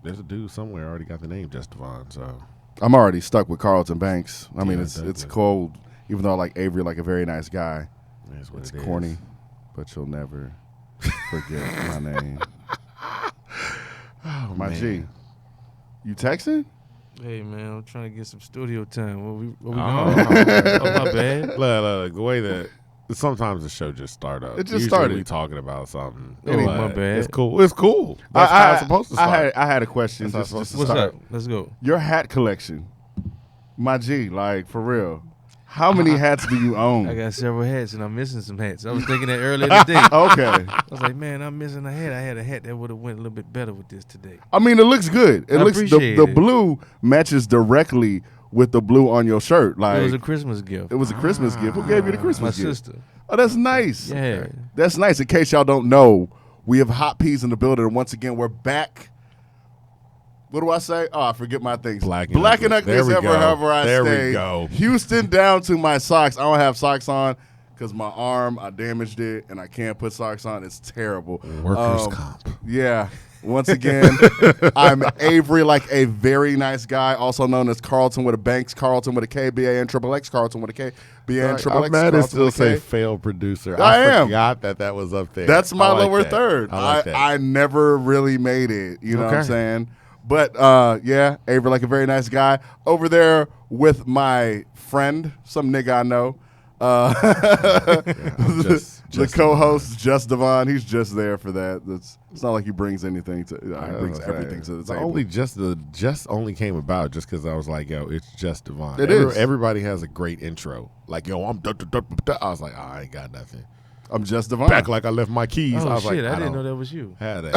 there's a dude somewhere already got the name Just Devon. So I'm already stuck with Carlton Banks. I mean, Yeah, it's cold. Even though I like Avery, like a very nice guy. that's what It's it corny, is. but you'll never forget my name. Oh, My man. G. You texting? Hey man, I'm trying to get some studio time. Where we going? Oh, Oh my bad. Look, the way that sometimes the show just start up. It just Usually started. we talking about something. Oh, but my bad. It's cool. It's cool. That's how it's supposed to start. I had a question. That's how it's Just to supposed What's start. up? Let's go. Your hat collection. My G, like, for real. How many hats do you own? I got several hats and I'm missing some hats. I was thinking that earlier today. Okay. I was like, man, I'm missing a hat. I had a hat that would have went a little bit better with this today. I mean, it looks good. It I looks appreciate the it. blue matches directly with the blue on your shirt. Like It was a Christmas gift. it was a Christmas gift. Who gave you the My Christmas gift? sister. Oh, that's nice. Yeah. That's nice. In case y'all don't know, we have Hot Peez in the building, and once again, we're back. What do I say? Oh, I forget my things. Black and and ugly. ugly There as we ever, go. however I There we stay. go. Houston down to my socks. I don't have socks on because my arm, I damaged it, and I can't put socks on. It's terrible. Workers' comp. Yeah. Once again, I'm Avery, like a very nice guy, also known as Carlton with a Banks, Carlton with a K, B-A-N, triple X, Carlton with a K, B-A-N, triple I'm X, mad it Carlton still with a K. say failed producer. I I am. forgot that was up there. That's my I like lower that. third. I like that. I never really made it. You know what I'm Okay. saying? But yeah, Avery, like a very nice guy. Over there with my friend, some nigga I know. The co-host, Just Devon. He's just there for that. It's not like he brings anything to. He brings everything to the table. Only just only came about just because I was like, yo, it's Just Devon. It is. Everybody has a great intro. Like, yo, I'm. I was like, I ain't got nothing. I'm Just Devon. Back like I left my keys. Oh I was shit! like, I didn't know don't that was you. have that.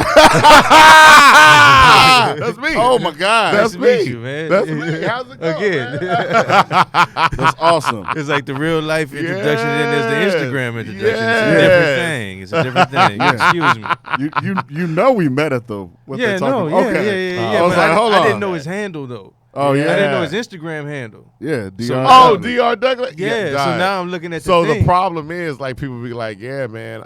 That's me. Oh my God. That's Nice to meet me. you, man. That's me. How's it going, Again. That's awesome. It's like the real life introduction, and then there's the Instagram introduction. Yeah. It's a different thing. Excuse me. You know we met at the what Yeah, they talking no, about. yeah, Okay. yeah. I was but like, hold I on. didn't know his handle though. Oh yeah. I didn't know his Instagram handle. Yeah. So- DR. Oh, Dr. Douglas. Yeah, so God. now I'm looking at So the thing. the problem is, like, people be like, yeah, man,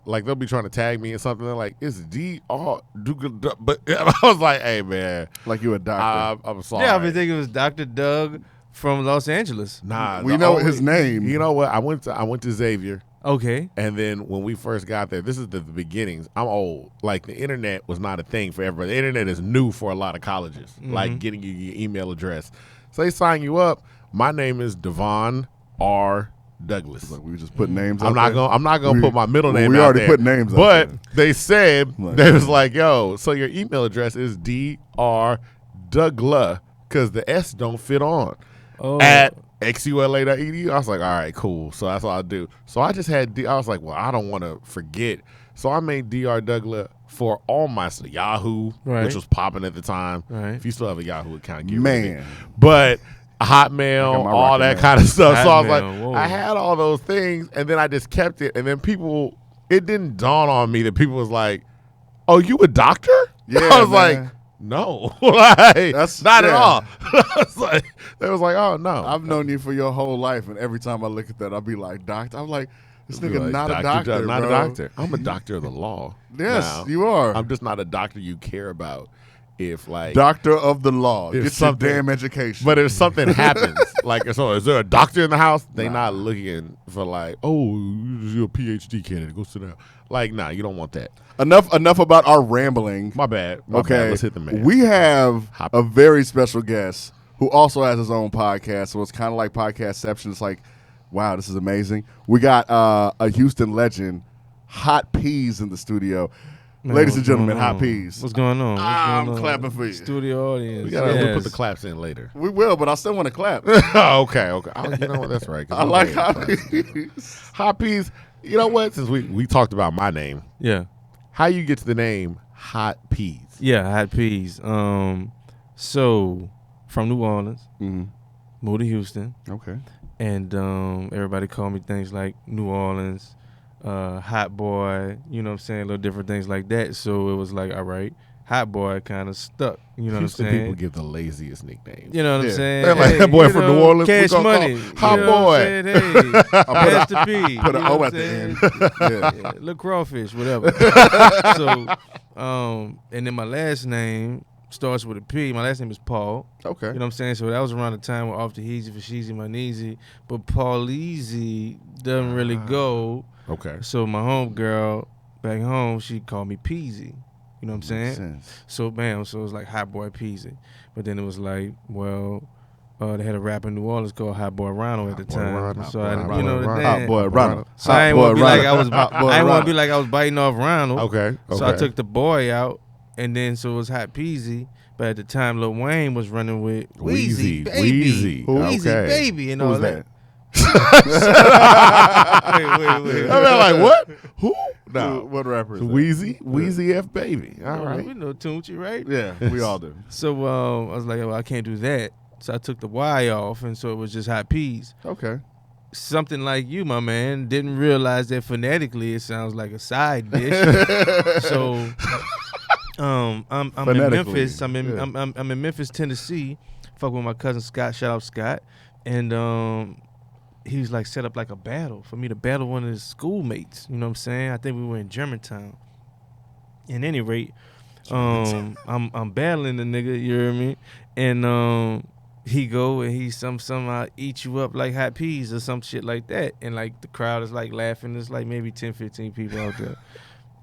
like, they'll be trying to tag me in something. They're like, it's Dr. But I was like, hey, man, Like you a doctor. I'm sorry. Yeah, I've been thinking it was Dr. Doug from Los Angeles. Nah, We the know only- his name. You know what? I went to Xavier. Okay. And then when we first got there, this is the beginnings. I'm old. Like, the internet was not a thing for everybody. The internet is new for a lot of colleges, like getting you your email address. So they sign you up. My name is Devon R. Douglas. Look, we were just putting names. I'm out not gonna put my middle name We out already there. put names out But there. they said, Like- they was like, yo, so your email address is Dr. Douglas because the S don't fit on. Oh. At xula.edu. I was like, all right, cool. So that's all I do. So I just had I was like, well, I don't want to forget. So I made Dr. Douglas for all my stuff. Yahoo, Right. which was popping at the time. Right. If you still have a Yahoo account, get rid of it. Man. But I Hotmail, got my all Rocket that Mail. kind of stuff. So I was Hotmail, like, whoa. I had all those things, and then I just kept it. And then it didn't dawn on me that people was like, oh, you a doctor? Yeah, I was man. like, no, like, That's- not at yeah. all. I was like, they was like, oh no, I've known you for your whole life, and every time I look at that, I'll be like, doctor. I'm like, this Be nigga like, not a doctor, not bro. a doctor. I'm a doctor of the law. Yes, now. you are. I'm just not a doctor you care about. If like, Doctor of the law. If Get your something- damn education. but if something happens, like, so is there a doctor in the house? They not looking for like, oh, you're a PhD candidate. Go sit down. Like, nah, you don't want that. enough about our rambling. My bad. My Okay, bad. Let's hit the man. We have Hop. a very special guest who also has his own podcast. So it's kind of like Podcastception. It's like, wow, this is amazing. We got a Houston legend, Hot Peez, in the studio. Man, Ladies and what's gentlemen, going Hot on? Peez. What's going on? I'm clapping for you. Studio audience. We'll put the claps in later. We will, but I still want to clap. Oh, okay. Oh, you know what? That's right. 'cause I we like made Hot claps. Peez. Hot Peez. You know what? Since we talked about my name, Yeah. how you get to the name Hot Peez? Yeah, Hot Peez. So from New Orleans, Mhm. moved to Houston, Okay. and everybody called me things like New Orleans, Hot Boy, you know what I'm saying, little different things like that. So it was like, all right, Hot Boy kind of stuck, you know Houston what I'm people saying? give the laziest nicknames. You know what Yeah. I'm saying? They're like, that boy you from know, New Orleans, we Cash gonna call Money. Hot you know Boy. What I'm saying? Hey, Master P. Put an you know O what at I'm the saying? end. Little crawfish, whatever. So, and then my last name starts with a P. My last name is Paul. Okay. You know what I'm saying? So that was around the time with Off the Heezy for Sheezy My Neezy. But Pauleezy doesn't really go. Okay. So my homegirl back home, she called me Peezy. You know what I'm saying? Makes sense. So bam, so it was like Hot Boy Peezy. But then it was like, well, they had a rapper in New Orleans called Hot Boy Ronald at the time. So Hot Boy Ronald. So I ain't want to be like I was. Hot Boy I ain't want to Ronald. be like I was biting off Ronald. Okay. So I took the boy out, and then so it was Hot Peezy. But at the time, Lil Wayne was running with Wheezy, Baby, Wheezy. Wheezy Okay. Baby, and all Who's that. that? Wait. I'm like, what? Who? No. What rapper is that? Wheezy F Baby. All right. We know Tunchi, right? Yeah, we all do. So I was like, well, I can't do that. So I took the Y off, and so it was just Hot Peez. Okay. Something like you, my man, didn't realize that phonetically it sounds like a side dish. So I'm in Memphis. I'm in Memphis, Tennessee. Fuck with my cousin Scott. Shout out Scott. And he was like set up like a battle for me to battle one of his schoolmates. You know what I'm saying? I think we were in Germantown. At any rate, I'm battling the nigga. You hear me? And he go and he somehow eat you up like Hot Peas or some shit like that. And like the crowd is like laughing. There's like maybe 10, 15 people out there.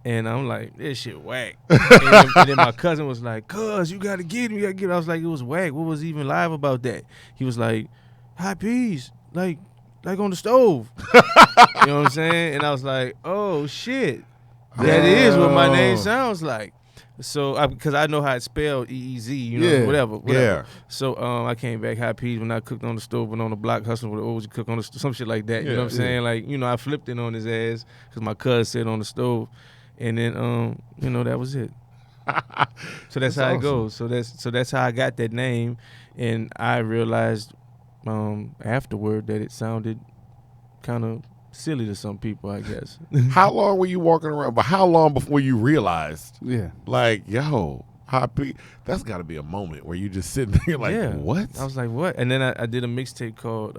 And I'm like, this shit whack. and then my cousin was like, cuz, you gotta get him, I was like, it was whack. What was even live about that? He was like, Hot Peas, like on the stove. You know what I'm saying? And I was like, oh shit. That is what my name sounds like. So, because I know how it's spelled, EEZ, you know, whatever. Yeah. So, I came back Hot Peas when I cooked on the stove and on the block, hustling with the O's, cook on the some shit like that. You know what I'm saying? Like, you know, I flipped it on his ass because my cousin said on the stove. And then, you know, that was it. So that's how awesome. it goes. So that's how I got that name. And I realized afterward that it sounded kind of silly to some people, I guess. How long were you walking around? But how long before you realized? Yeah. Like, yo, Hot Peez. That's got to be a moment where you just sitting there like, what? I was like, what? And then I did a mixtape called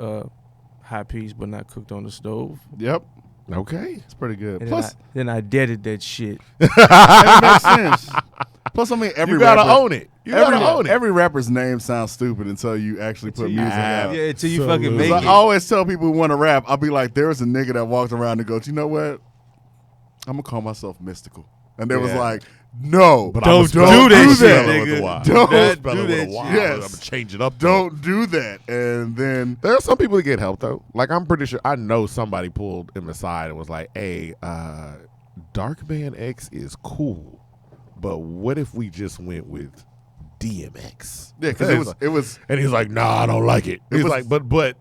Hot Peas But Not Cooked on the Stove. Yep. Okay. It's pretty good. And Plus, then I deaded that shit. it makes sense. Plus, I mean, every You gotta rapper, own it. You gotta own it. Every rapper's name sounds stupid until you actually put music out. Yeah, until you fucking make I it. always tell people who want to rap, I'll be like, there's a nigga that walked around and goes, you know what? I'm going to call myself Mystical. And they was like, no, But don't do I'ma that, spell it with nigga. a Y. Don't Spell do it with that a Y. shit. Yes. I'm gonna change it up. Don't do that. And then There are some people that get help though. Like I'm pretty sure I know somebody pulled him aside and was like, "Hey, Dark Man X is cool, but what if we just went with DMX?" yeah, because it was and he's like, "Nah, I don't like it." He's was- like, "But."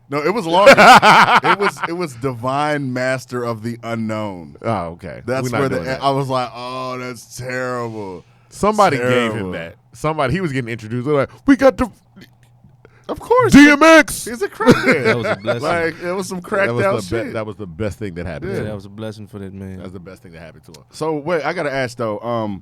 no, it was longer. it was Divine Master of the Unknown. Oh, okay. That's We're not where doing that. I was like, oh, that's terrible. Somebody gave terrible. him that. Somebody he was getting introduced. They're like, "We got the Of course, DMX." he's a crackhead. That was a blessing. Like it was some cracked That out was the shit. that was the best thing that happened. Yeah, to that him. was a blessing for that man. That was the best thing that happened to him. So wait, I gotta ask though.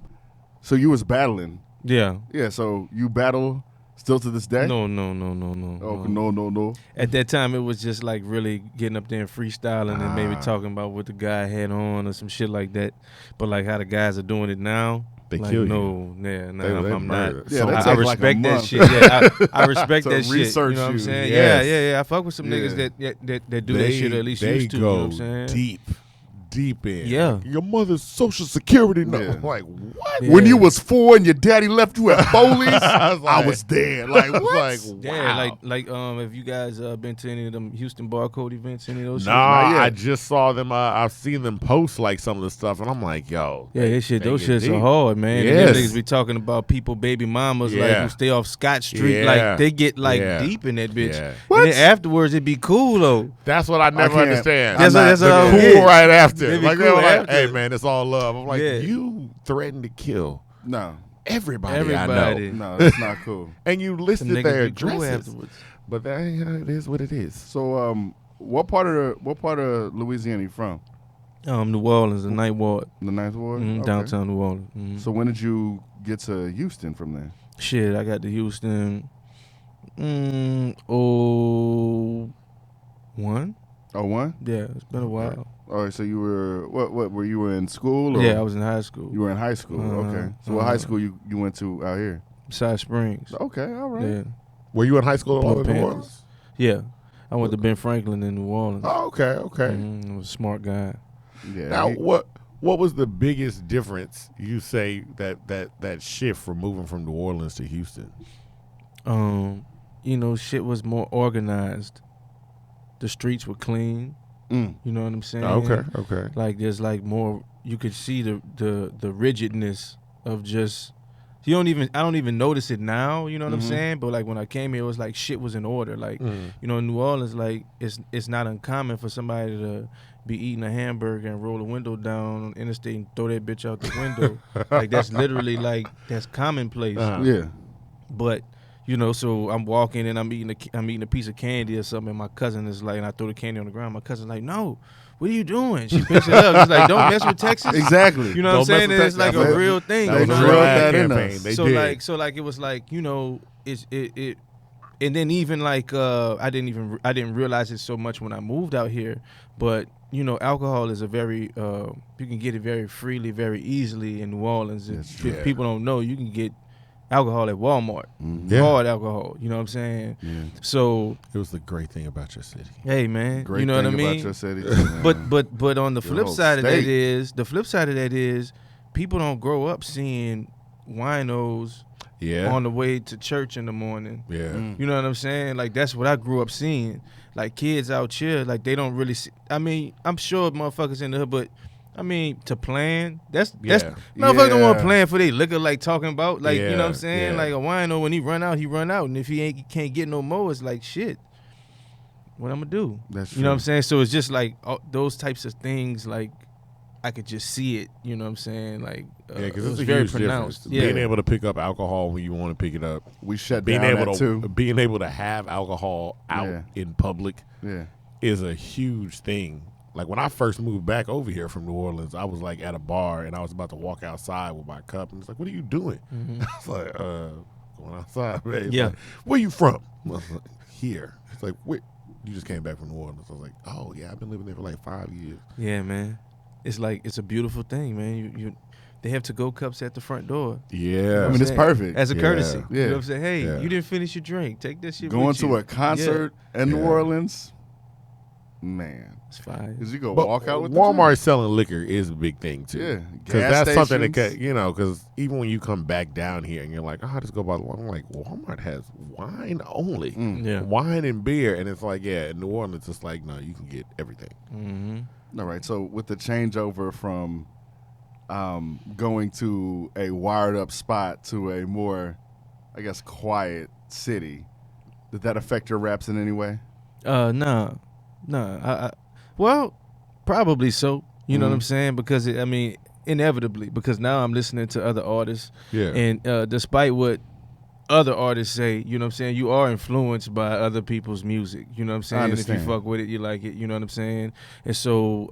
So you was battling, Yeah. yeah. So you battle still to this day? No. Oh no. At that time, it was just like really getting up there and freestyling and maybe talking about what the guy had on or some shit like that. But like how the guys are doing it now, They like, kill you. No, yeah, They I'm murder. not. Yeah, So they I take like a respect that month. shit. Yeah, I respect To that shit. You research know what I'm you. saying? Yes. Yeah. I fuck with some niggas that do that shit or at least they used to. go You know what I'm saying? deep in. Yeah. Your mother's social security number. Yeah. I'm like, what? Yeah. When you was 4 and your daddy left you at Foley's, I was I like- was there. Like I was what? like, Yeah, wow. like have you guys been to any of them Houston barcode events? Any of those? Nah, Not yet. I just saw them. I've seen them post like some of the stuff, and I'm like, yo. Yeah, that shit. they Those get shits are deep. hard, man. Yes. And them niggas be talking about people, baby mamas, like Yeah. who stay off Scott Street. Yeah. Like they get like Yeah. deep in that bitch. Yeah. And then afterwards, it'd be cool though. That's what I never can't- understand. I'm That's what They're I don't cool get. right after. They be Like cool they're like, after. hey man, it's all love. I'm like, Yeah. you threatened to kill No, everybody I know. Everybody. no, that's not cool. And you Them listed niggas their be cool addresses. afterwards. But that it is what it is. So what part of Louisiana you from? New Orleans, the Ninth Ward, The Ninth Ward? Okay. downtown New Orleans. Mhm. So when did you get to Houston from there? Shit, I got to Houston. 01. 01? Yeah, it's been a while. All right, so you were what were you in school? Or Yeah, I was in high school. You were in high school. Okay. So what high school you went to out here? Side Springs. Okay, all right. Yeah. Were you in high school Blue in New Orleans? Yeah. I went to Ben Franklin in New Orleans. Oh, okay. I was a smart guy. Yeah. Now, what was the biggest difference you say that shift from moving from New Orleans to Houston? Shit was more organized. The streets were clean. You know what I'm saying? Okay. Like there's like more. You could see the rigidness of just. I don't even notice it now. You know what I'm saying? But like when I came here, it was like shit was in order. Like in New Orleans, like it's not uncommon for somebody to be eating a hamburger and roll a window down on the interstate and throw that bitch out the window. Like that's literally like that's commonplace. Yeah. But so I'm walking and I'm eating a piece of candy or something, and my cousin is like, and I throw the candy on the ground. My cousin's like, no, what are you doing? She picks it up. She's like, don't mess with Texas. Exactly. You know what I'm saying? And it's like a real thing. They drilled that in us. So it was like it. And then even like I didn't realize it so much when I moved out here, but alcohol is a very you can get it very freely, very easily in New Orleans. If people don't know, you can get alcohol at Walmart, hard alcohol. You know what I'm saying? Yeah. So it was the great thing about your city. Hey man, great you know what I mean? About your city, but on the flip side of that is people don't grow up seeing winos on the way to church in the morning. Yeah. You know what I'm saying? Like that's what I grew up seeing. Like kids out here, like they don't really see. I mean, I'm sure motherfuckers in the hood, but I mean, to plan, that's motherfuckers don't want to plan for they liquor, like talking about, like you know what I'm saying, like a wino when he run out, and if he can't get no more, it's like shit. What I'm gonna do? That's true. You know what I'm saying? So it's just like those types of things, like I could just see it. You know what I'm saying? Like because it's very huge pronounced. Difference. Being able to pick up alcohol when you want to pick it up, we shut being down able that to too. Being able to have alcohol out in public, is a huge thing. Like when I first moved back over here from New Orleans, I was like at a bar and I was about to walk outside with my cup, and it's like, "What are you doing?" I was like, "Going outside, man." Yeah. Like, where you from? I was like, "Here." It's like, "Wait, you just came back from New Orleans?" I was like, "Oh yeah, I've been living there for like 5 years." Yeah, man. It's like it's a beautiful thing, man. They have to-go cups at the front door. Yeah, I mean it's perfect as a courtesy. Yeah. You know what I'm saying? Hey, you didn't finish your drink. Take that shit. Going with to you. a concert in New Orleans, man, it's fine. Cause you go walk out with Walmart selling liquor is a big thing too. Yeah, because that's something that because even when you come back down here and you're like, "Oh, I just go by the Walmart." I'm like, Walmart has wine only, wine and beer, and it's like, in New Orleans, it's like, no, you can get everything. Mm-hmm. All right, so with the changeover from going to a wired up spot to a more, I guess, quiet city, did that affect your raps in any way? No. Well, probably so. You know what I'm saying? Because inevitably, because now I'm listening to other artists. Yeah. And despite what other artists say, you know what I'm saying, you are influenced by other people's music. You know what I'm saying? I understand. If you fuck with it, you like it. You know what I'm saying? And so,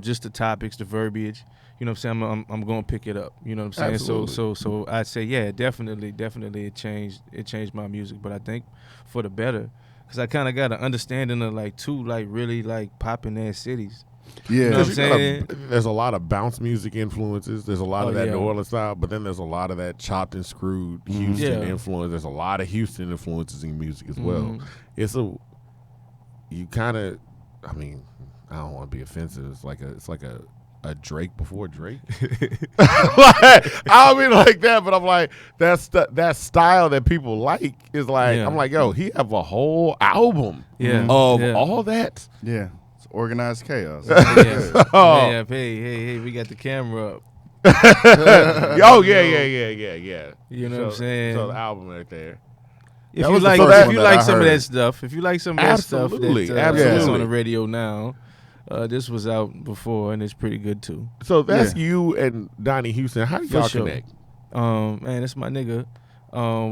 just the topics, the verbiage. You know what I'm saying? I'm going to pick it up. You know what I'm saying? Absolutely. So I'd say, definitely it changed my music, but I think for the better. Because I kind of got an understanding of like two like really like popping ass cities. Yeah, you know what I'm saying? There's a lot of bounce music influences. There's a lot of that New yeah. Orleans style, but then there's a lot of that chopped and screwed Houston influence. There's a lot of Houston influences in music as well. You kind of, I mean, I don't want to be offensive. It's like a Drake before Drake. I don't mean like that, but I'm like that style that people like is like I'm like, yo, he have a whole album of all that. Yeah, it's organized chaos. Hey, we got the camera up. Oh yeah. You know what I'm saying? So the album right there. If you like some of that stuff, that's on the radio now. This was out before, and it's pretty good too. So that's you and Donnie Houston. How do y'all connect? Man, that's my nigga.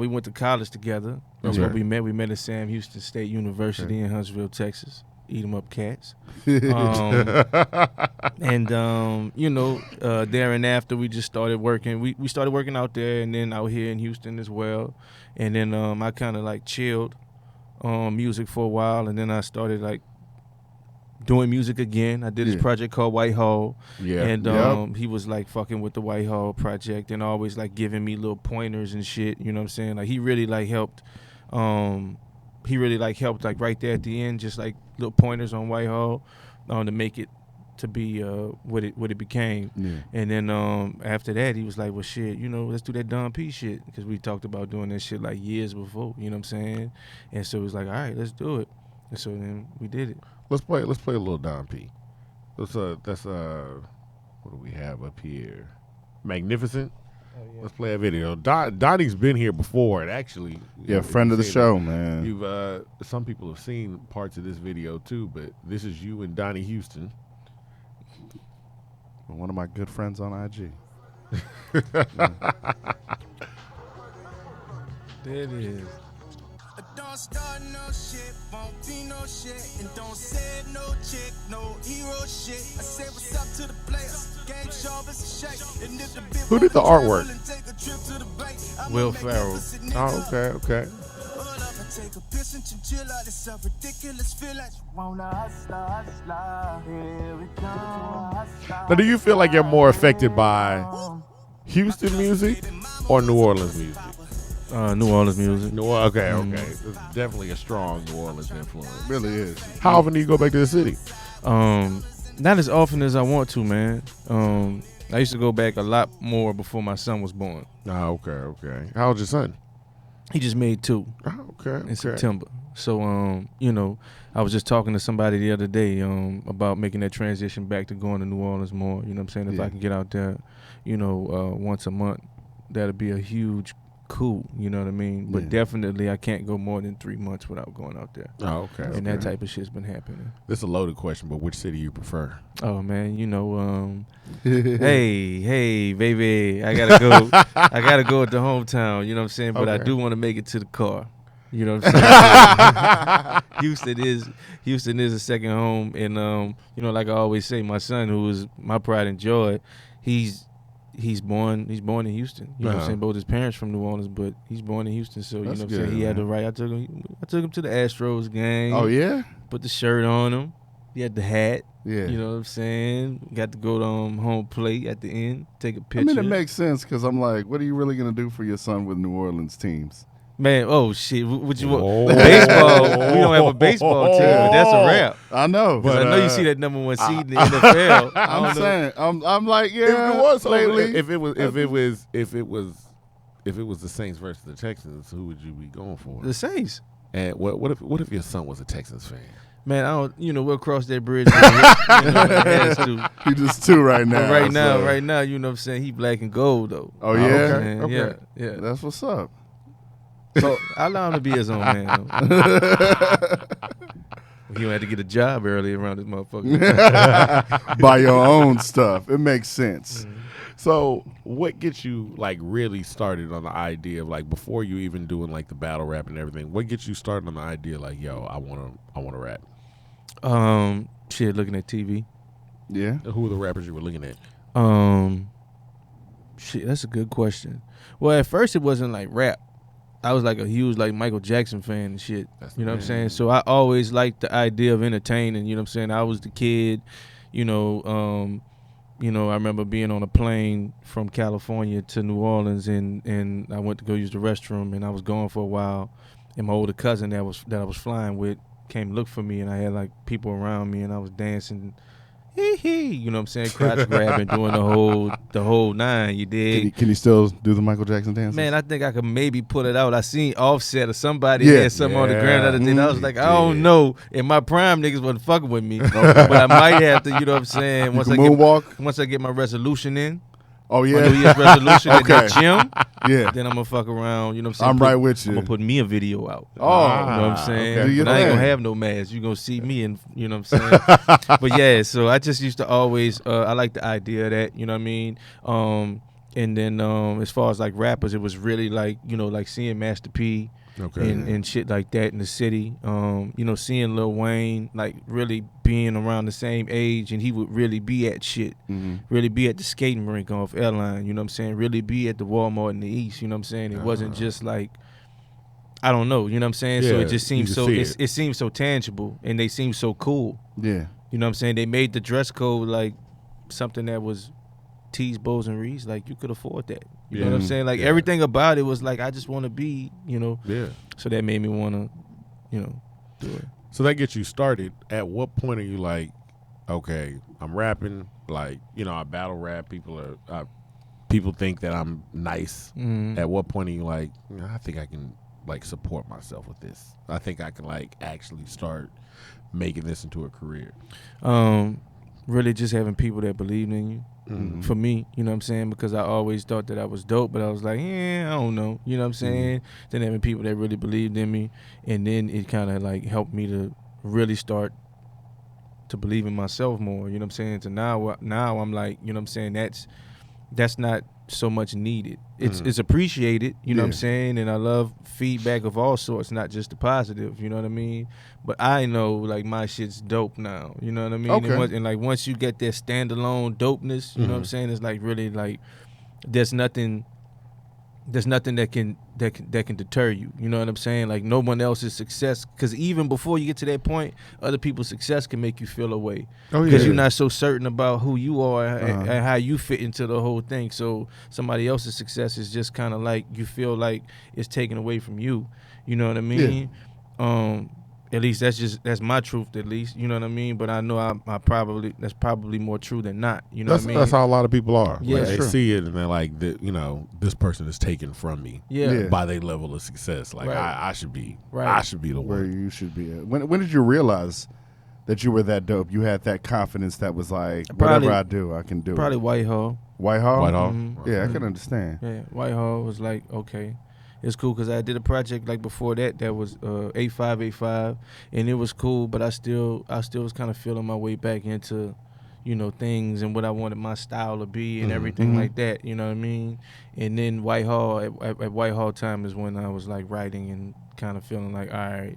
We went to college together. That's where we met. We met at Sam Houston State University in Huntsville, Texas. Eat 'em up, cats. And there and after we just started working. We started working out there, and then out here in Houston as well. And then I kind of like chilled music for a while, and then I started like doing music again. I did this project called Whitehall. Yeah. And he was like fucking with the Whitehall project and always like giving me little pointers and shit. You know what I'm saying? Like he really like helped. Like right there at the end, just like little pointers on Whitehall, to make it to be what it became. Yeah. And then after that, he was like, well, shit, you know, let's do that Don P shit, because we talked about doing that shit like years before. You know what I'm saying? And so it was like, all right, let's do it. And so then we did it. Let's play a little Don P. That's what do we have up here? Magnificent. Oh, yeah. Let's play a video. Donnie's been here before, and actually, friend of the show, man. You've some people have seen parts of this video too, but this is you and Donnie Houston. One of my good friends on IG. There it is. Don't start no shit, won't be no shit, and don't say no chick, no hero shit. I say what's up to the players, game sharp as a shake. And if the Who did the artwork? Will Ferrell. Oh, okay. Take a piss and chinchilla, this a ridiculous feel like you wanna hustler, here we come. Now, do you feel like you're more affected by Houston music or New Orleans music? New Orleans music. Okay. It's definitely a strong New Orleans influence. It really is. How often do you go back to the city? Not as often as I want to, man. I used to go back a lot more before my son was born. Oh, okay. How old's your son? He just made 2 in September. So, you know, I was just talking to somebody the other day about making that transition back to going to New Orleans more. You know what I'm saying? If I can get out there, you know, once a month, that'll be a huge coup. You know what I mean? But definitely I can't go more than 3 months without going out there. Oh, okay. And that type of shit's been happening. This is a loaded question, but which city you prefer? Oh, man, you know, hey, baby, I gotta go. I gotta go at the hometown. You know what I'm saying? But I do want to make it to the car. You know what I'm saying? Houston is a second home, and you know, like I always say, my son, who is my pride and joy, he's born in Houston. You know what I'm saying? Both his parents from New Orleans, but he's born in Houston, so you know what I'm saying? He had the right. I took him to the Astros game. Oh yeah? Put the shirt on him. He had the hat. Yeah. You know what I'm saying? Got to go to home plate at the end, take a picture. I mean, it makes sense, because I'm like, what are you really going to do for your son with New Orleans teams? Man, oh shit! What you want? Baseball? We don't have a baseball team. But that's a wrap. I know, but I know you see that #1 seed in the NFL. I'm saying, I'm like, if it was the Saints versus the Texans, who would you be going for? The Saints. And what if your son was a Texans fan? Man, I don't. You know, we'll cross that bridge. He just 2 right now. But right now, you know what I'm saying? He black and gold though. Oh yeah, okay. Yeah. That's what's up. So I allow him to be his own man. He don't have to get a job early around this motherfucker. Buy your own stuff. It makes sense. Mm-hmm. So what gets you like really started on the idea of like before you even doing like the battle rap and everything? What gets you started on the idea like, yo, I wanna rap? Shit, looking at TV. Yeah. Who were the rappers you were looking at? Shit, that's a good question. Well, at first it wasn't like rap. I was like a huge like Michael Jackson fan and shit. You know what I'm saying? So I always liked the idea of entertaining. You know what I'm saying? I was the kid. You know, I remember being on a plane from California to New Orleans, and I went to go use the restroom, and I was gone for a while, and my older cousin that I was flying with came to look for me, and I had like people around me, and I was dancing. You know what I'm saying? Crotch grabbing, doing the whole 9. You dig? Can you still do the Michael Jackson dance? Man, I think I could maybe pull it out. I seen Offset or somebody had something on the ground the other day. And I was like, I don't know. And my prime niggas wasn't fucking with me, but I might have to. You know what I'm saying? Once I get my resolution in. Oh yeah, my New Year's resolution at the gym. Yeah, then I'm gonna fuck around. You know what I'm saying? I'm right with you. I'm gonna put me a video out. Oh, you know what I'm saying? Okay. But I ain't gonna have no mask. You gonna see me, and you know what I'm saying? But yeah, so I just used to always. I like the idea of that. You know what I mean? And then as far as like rappers, it was really like like seeing Master P. And shit like that in the city. Seeing Lil Wayne like really being around the same age, and he would really be at shit, really be at the skating rink off Airline, you know what I'm saying? Really be at the Walmart in the East, you know what I'm saying? It wasn't just like, I don't know, you know what I'm saying? So it just seems so, it seems so tangible, and they seem so cool. Yeah. You know what I'm saying? They made the dress code like something that was tees, bows, and Rees. Like you could afford that. You know what I'm saying? Like everything about it was like I just want to be, you know. Yeah. So that made me want to, you know, do it. So that gets you started. At what point are you like, okay, I'm rapping, like, you know, I battle rap. People think that I'm nice. At what point are you like, I think I can like support myself with this. I think I can like actually start making this into a career. Really just having people that believed in you. For me, you know what I'm saying? Because I always thought that I was dope, but I was like, I don't know. You know what I'm saying? Then having people that really believed in me, and then it kind of like helped me to really start to believe in myself more. You know what I'm saying? To now I'm like, you know what I'm saying? That's not so much needed. It's appreciated, you know what I'm saying? And I love feedback of all sorts, not just the positive, you know what I mean? But I know like my shit's dope now, you know what I mean? Okay. And like once you get that standalone dopeness, you know what I'm saying? It's like really like there's nothing that can deter you. You know what I'm saying? Like no one else's success, because even before you get to that point, other people's success can make you feel a way. Because you're not so certain about who you are and how you fit into the whole thing. So somebody else's success is just kind of like you feel like it's taken away from you. You know what I mean? At least that's my truth, at least. You know what I mean? But I know I probably that's probably more true than not. You know what I mean? That's how a lot of people are. Yeah, like, they see it and they're like, you know, this person is taken from me. By their level of success. Like I should be. I should be the one. Where you should be at. When did you realize that you were that dope? You had that confidence that was like, whatever I do, I can do. Probably Whitehall. Whitehall. Mm-hmm. I can understand. Yeah, Whitehall was like, okay. It's cool because I did a project like before that was 8585, and it was cool, but I still was kind of feeling my way back into, you know, things and what I wanted my style to be and everything like that, you know what I mean? And then Whitehall, at Whitehall time is when I was like writing and kind of feeling like, all right,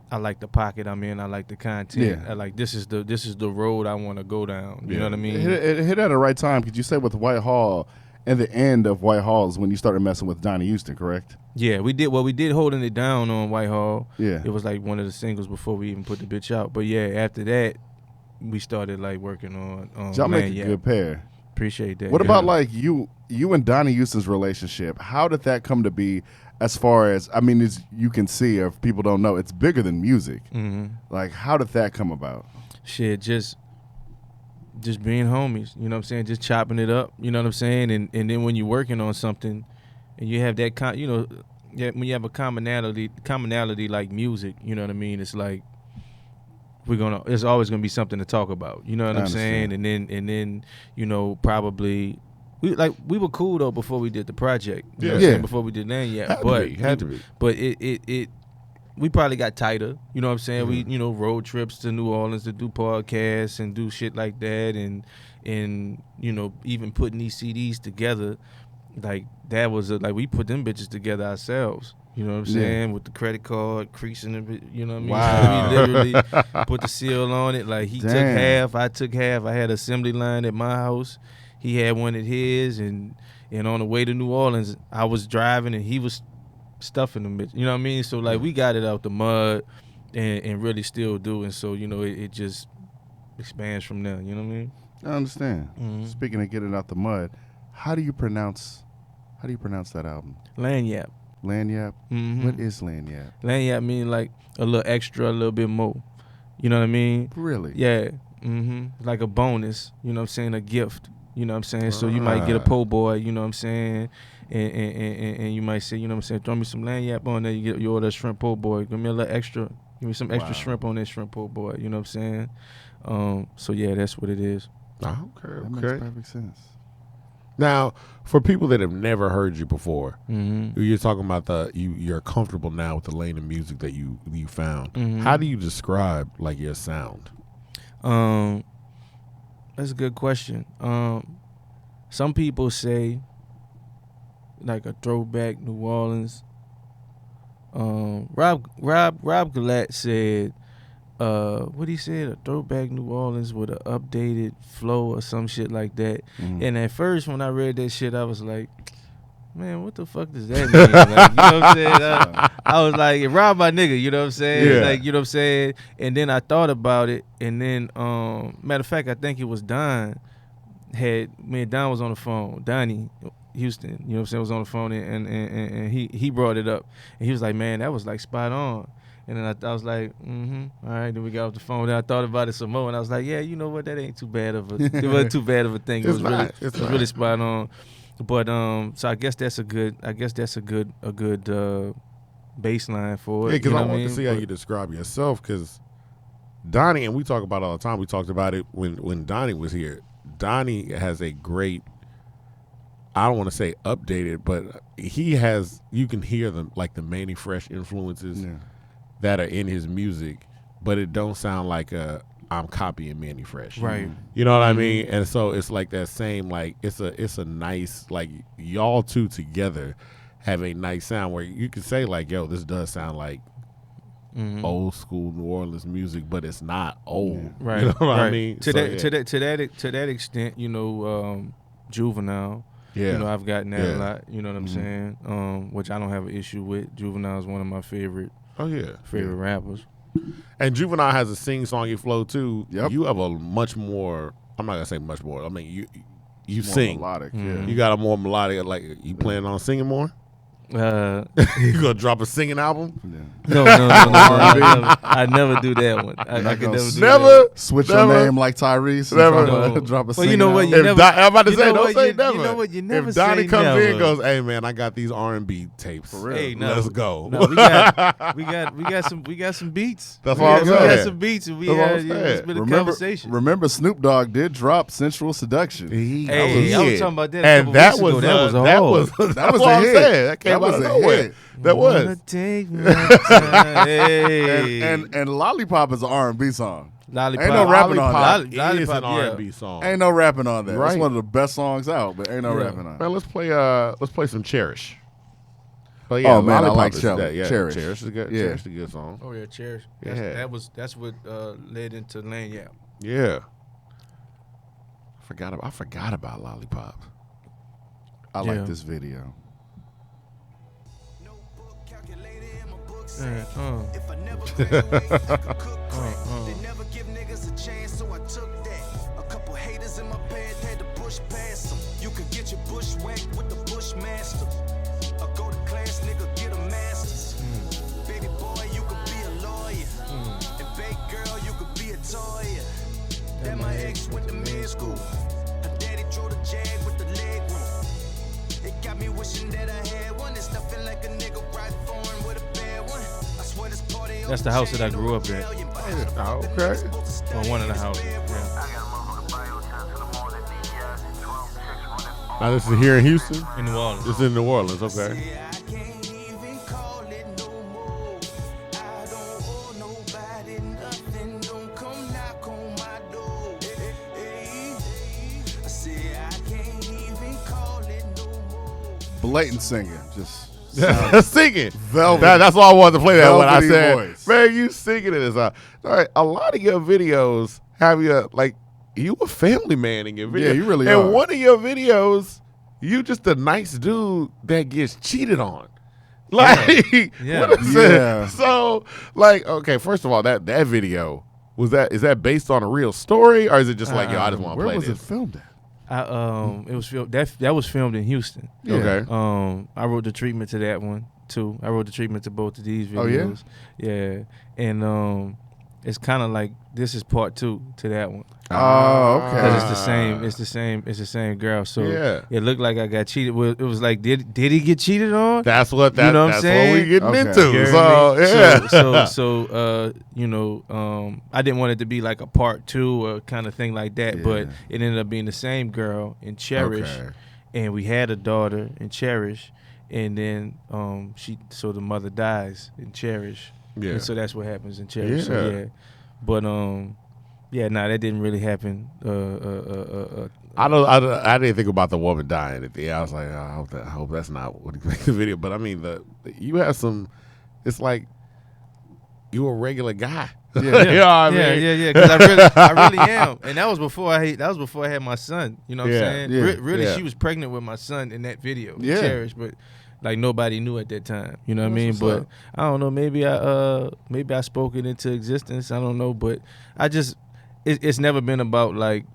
I like the pocket I'm in, I like the content. I like this is the road I want to go down. You know what I mean? It hit at the right time because you said with Whitehall, and the end of Whitehall is when you started messing with Donnie Houston, correct? Yeah, we did. Well, we did Holding It Down on Whitehall. Yeah. It was like one of the singles before we even put the bitch out. But yeah, after that, we started like working on Y'all make a good pair. Appreciate that. What about like you and Donnie Houston's relationship? How did that come to be? As far as, I mean, as you can see, or if people don't know, it's bigger than music. Like, how did that come about? Shit, just being homies, you know what I'm saying? Just chopping it up, you know what I'm saying? And then when you're working on something and you have that, when you have a commonality like music, you know what I mean? It's like, it's always going to be something to talk about, you know what I'm saying? And then, you know, probably, we were cool though before we did the project. You know what I'm saying? Before we did Land Had to be. But we probably got tighter, you know what I'm saying? We, you know, road trips to New Orleans to do podcasts and do shit like that, and you know, even putting these CDs together, like that was like we put them bitches together ourselves. You know what I'm saying? With the credit card creasing it, you know what I mean? Wow. So we literally put the seal on it. Like he took half, I took half. I had an assembly line at my house. He had one at his, and on the way to New Orleans, I was driving and he was stuffing them, you know what I mean? So like we got it out the mud and really still do, and so you know it just expands from there, you know what I mean? I understand. Speaking of getting out the mud, how do you pronounce that album? Lanyap. Lanyap? What is Lanyap? Lanyap mean like a little extra, a little bit more, you know what I mean? Really? Yeah. Like a bonus, you know what I'm saying, a gift, you know what I'm saying? So you might get a po' boy, you know what I'm saying? And you might say, you know what I'm saying, throw me some Lanyap on there, you order a shrimp po' boy, give me a little extra, give me some extra shrimp on that shrimp po' boy, you know what I'm saying? So yeah, that's what it is. That makes perfect sense. Now, for people that have never heard you before, you're talking about you're comfortable now with the lane of music that you found. How do you describe like your sound? That's a good question. Some people say like a throwback New Orleans. Rob Galat said, what he said, a throwback New Orleans with an updated flow or some shit like that. And at first when I read that shit, I was like, man, what the fuck does that mean? Like, you know what I'm saying? I was like, rob my nigga, you know what I'm saying? Yeah. Like, you know what I'm saying? And then I thought about it, and then, matter of fact, I think it was Don. Me and Don was on the phone. Donnie Houston, you know what I'm saying, was on the phone, and he brought it up. And he was like, man, that was like spot on. And then I was like, all right. Then we got off the phone. Then I thought about it some more, and I was like, yeah, you know what? That ain't too bad of a. It wasn't too bad of a thing. It was really spot on. But so I guess that's a good baseline for it. Yeah, because I want to see how you describe yourself. Because Donnie, and we talk about it all the time. We talked about it when Donnie was here. Donnie has a great, I don't want to say updated, but he has, you can hear them like the Manny Fresh influences that are in his music, but it don't sound like I'm copying Manny Fresh. Right. You know what I mean? And so it's like that same, like, it's a nice, like, y'all two together have a nice sound where you can say like, yo, this does sound like old school New Orleans music, but it's not old. Right. You know what I mean? To that extent, you know, Juvenile. Yeah. You know, I've gotten that a lot. You know what I'm saying? Which I don't have an issue with. Juvenile is one of my favorite rappers. And Juvenile has a sing-songy flow too. Yep. You have a much more, I'm not gonna say much more, I mean you more sing melodic. You got a more melodic, like, you planning on singing more? You gonna drop a singing album? No. I never do that one. I can never do that. Switch your name like Tyrese. Never. Drop a Well, you know what? singing You album. never. I'm about to you say, know don't what, say you, never. You know what? You never if Donnie say comes never. in and goes, hey man, I got these R&B tapes. For real. Hey, no, Let's go. No, we got some beats. That's we what I'm got saying. some beats, and That's what I'm it's saying. been a conversation. Remember Snoop Dogg did drop Sensual Seduction. Hey, I was talking about that. And that was That was what a I'm hit. saying. That came That was out of a nowhere. hit. That was. Wanna take my time. Hey. And Lollipop is an R&B song. Lollipop. Ain't no rapping on Lollipop that. is an yeah. R&B song. Ain't no rapping on that. Right. It's one of the best songs out, but ain't no rapping on it. Man, let's play some Cherish. But yeah, Oh, man, I Lollipop like is Cherish. that, yeah. Cherish. Cherish is good. Yeah. Cherish is a good song. Oh yeah, Cherish. Yeah. That's what led into Lanyard. Yeah. I forgot about Lollipop. I like this video. If I never graduate, I could cook crack. They never give niggas a chance, so I took that. A couple haters in my bed had to push past them. You could get your bushwhacked with the Bushmaster. A go to class nigga get a master's. Baby boy, you could be a lawyer. And baby girl, you could be a toya. Then my ex went to med school. Her daddy drove the Jag with the leg room. It got me wishing that I had one. It's nothing like a nigga ride foreign with a bad one. I swear this party. That's the house that I grew up in. Okay. Or one of the houses. Yeah. Now this is here in Houston? In New Orleans. It's in New Orleans, okay. I can't even call it no more. I don't owe nobody nothing. Don't come knock on my door. Hey, I say I can't even call it no more. Blatant singing. Just Singing. velvet. That's why I wanted to play that when I Velvety said, voice. man, you singing it is all right. A lot of your videos have you like you a family man in your video. Yeah, you really and are. one of your videos, you just a nice dude that gets cheated on. Like, Yeah. what is Yeah. it? So, like, okay, first of all, that video is that based on a real story, or is it just like, yo, I just want to Where play was this? it filmed at? It was filmed. That was filmed in Houston. Yeah. Okay. I wrote the treatment to that one too. I wrote the treatment to both of these Oh, yeah? videos. Yeah, and it's kind of like this is part 2 to that one Oh, okay. because it's the same girl. So Yeah. it looked like I got cheated. Well, it was like did he get cheated on? That's what You know what I'm that's saying? what we getting Okay. into. You hear So me? yeah. So you know, I didn't want it to be like a part 2 or kind of thing like that, but Yeah. it ended up being the same girl in Cherish, Okay. and we had a daughter in Cherish, and then so the mother dies in Cherish, Yeah. and so that's what happens in Cherish. So, Yeah. yeah, but that didn't really happen. I didn't think about the woman dying at the end. I was like, oh, I hope that's not what he makes the video. But I mean, you have some. It's like you a regular guy. Yeah. You know what I mean? Yeah. Because I really am, and that was before I had my son. You know what I'm saying? Yeah. Really, she was pregnant with my son in that video. Yeah. Cherish, but like nobody knew at that time. You know what I mean? What's But up? I don't know. Maybe I spoke it into existence. I don't know, but it's never been about like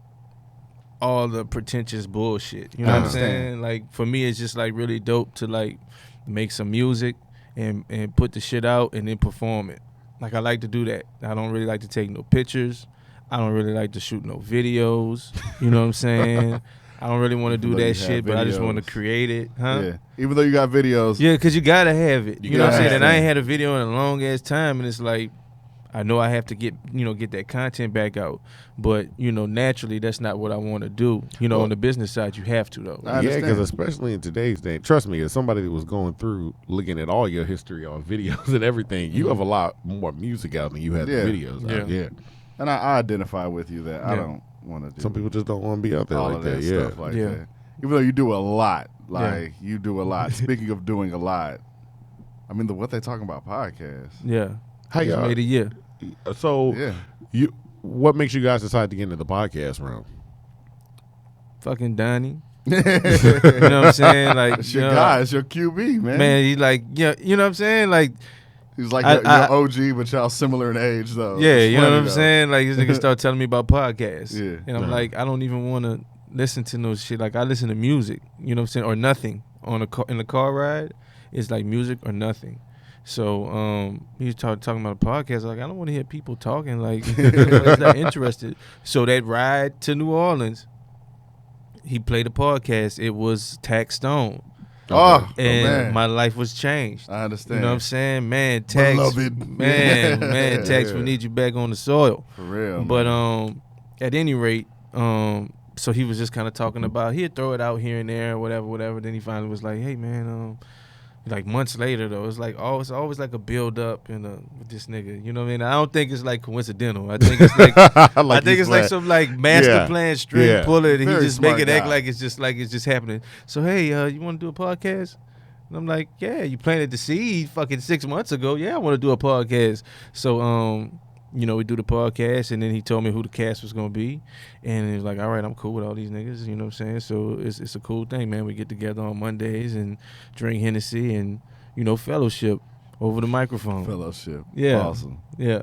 all the pretentious bullshit. You know what I'm saying? Like for me, it's just like really dope to like make some music and put the shit out and then perform it. Like I like to do that. I don't really like to take no pictures. I don't really like to shoot no videos. You know what I'm saying? I don't really want to do that shit, but I just want to create it, huh? Yeah. Even though you got videos. Yeah, because you gotta have it. You know what I'm saying? And I it. ain't had a video in a long ass time, and it's like I know I have to get that content back out, but naturally that's not what I want to do. On the business side, you have to though. Yeah, because especially in today's day, trust me, as somebody that was going through looking at all your history on videos and everything, you have a lot more music out than you have videos out. Yeah. And I identify with you that I don't want to do. Some people just don't want to be out there all like of that. stuff like that. Even though you do a lot, you do a lot. Speaking of doing a lot, I mean, what they talking about podcast. Yeah. How y'all made a year. So what makes you guys decide to get into the podcast realm? Fucking Donnie. You know what I'm saying? Like it's your guy, it's your QB, man. Man, he like you know what I'm saying? Like he's like your OG, but y'all similar in age though. Yeah, it's you know what I'm though. saying? Like this nigga start telling me about podcasts. Yeah. And I'm like, I don't even want to listen to no shit. Like I listen to music, you know what I'm saying, or nothing in the car ride. It's like music or nothing. So he's talking about a podcast. Like I don't want to hear people talking. Like he's not interested. So that ride to New Orleans, he played a podcast. It was Tax Stone. And my life was changed. I understand. You know what I'm saying? Man, Tax. Beloved. Man, Tax, we need you back on the soil. For real. But at any rate, so he was just kind of talking about he'd throw it out here and there, whatever. Then he finally was like, "Hey, man, like months later though, it's like it's always like a build up with this nigga. You know what I mean? I don't think it's like coincidental. I think it's like I think it's like some like master plan string puller that he just make it act like it's just happening. So hey, you want to do a podcast? And I'm like, yeah, you planted the seed fucking 6 months ago. Yeah, I want to do a podcast. So we do the podcast, and then he told me who the cast was gonna be, and he was like, all right, I'm cool with all these niggas, you know what I'm saying? So it's a cool thing, man. We get together on Mondays and drink Hennessy and fellowship over the microphone. Fellowship, awesome, yeah.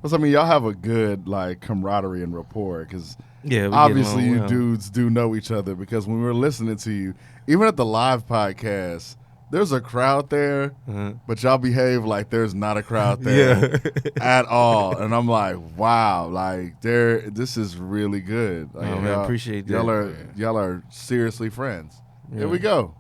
Well, I mean, y'all have a good like camaraderie and rapport because obviously you dudes do know each other because when we were listening to you, even at the live podcast. There's a crowd there, but y'all behave like there's not a crowd there at all. And I'm like, wow, like this is really good. Like, man, I appreciate that. Y'all are seriously friends. Here we go.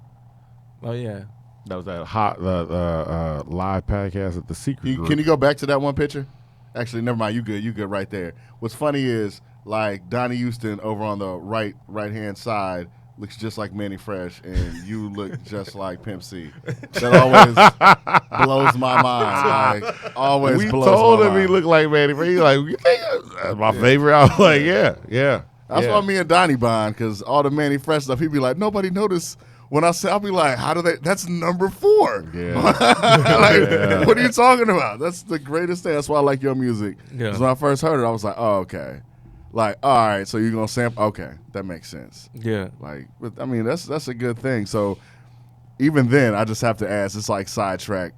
Oh yeah. That was that hot live podcast at the Secret Group. Can you go back to that one picture? Actually, never mind. You good right there. What's funny is like Donnie Houston over on the right hand side looks just like Manny Fresh, and you look just like Pimp C. That always blows my mind. Like, always we blows my told him mind. he looked like Manny Fresh. He's like, you think that's my favorite? I was like, yeah. That's why me and Donnie bond, because all the Manny Fresh stuff, he'd be like, nobody noticed. When I say, I'll be like, how do they? That's number 4. Yeah. What are you talking about? That's the greatest thing. That's why I like your music. Yeah. Because when I first heard it, I was like, oh, okay. Like, all right, so you're gonna sample? Okay, that makes sense. Yeah. Like, I mean, that's a good thing. So even then, I just have to ask. It's like sidetrack.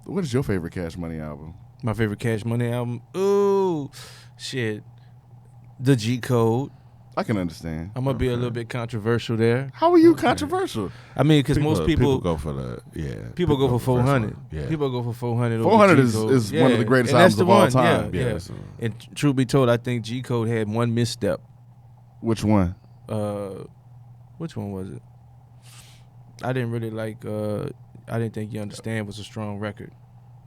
What is your favorite Cash Money album? My favorite Cash Money album? Ooh, shit. The G Code. I can understand. I'm gonna be a little bit controversial there. How are you controversial? I mean, because most people go for the People go for 400. Yeah. People go for 400. 400 is one of the greatest albums of all time. Yeah. And truth be told, I think G Code had one misstep. Which one? Which one was it? I didn't really like. I didn't think You Understand was a strong record.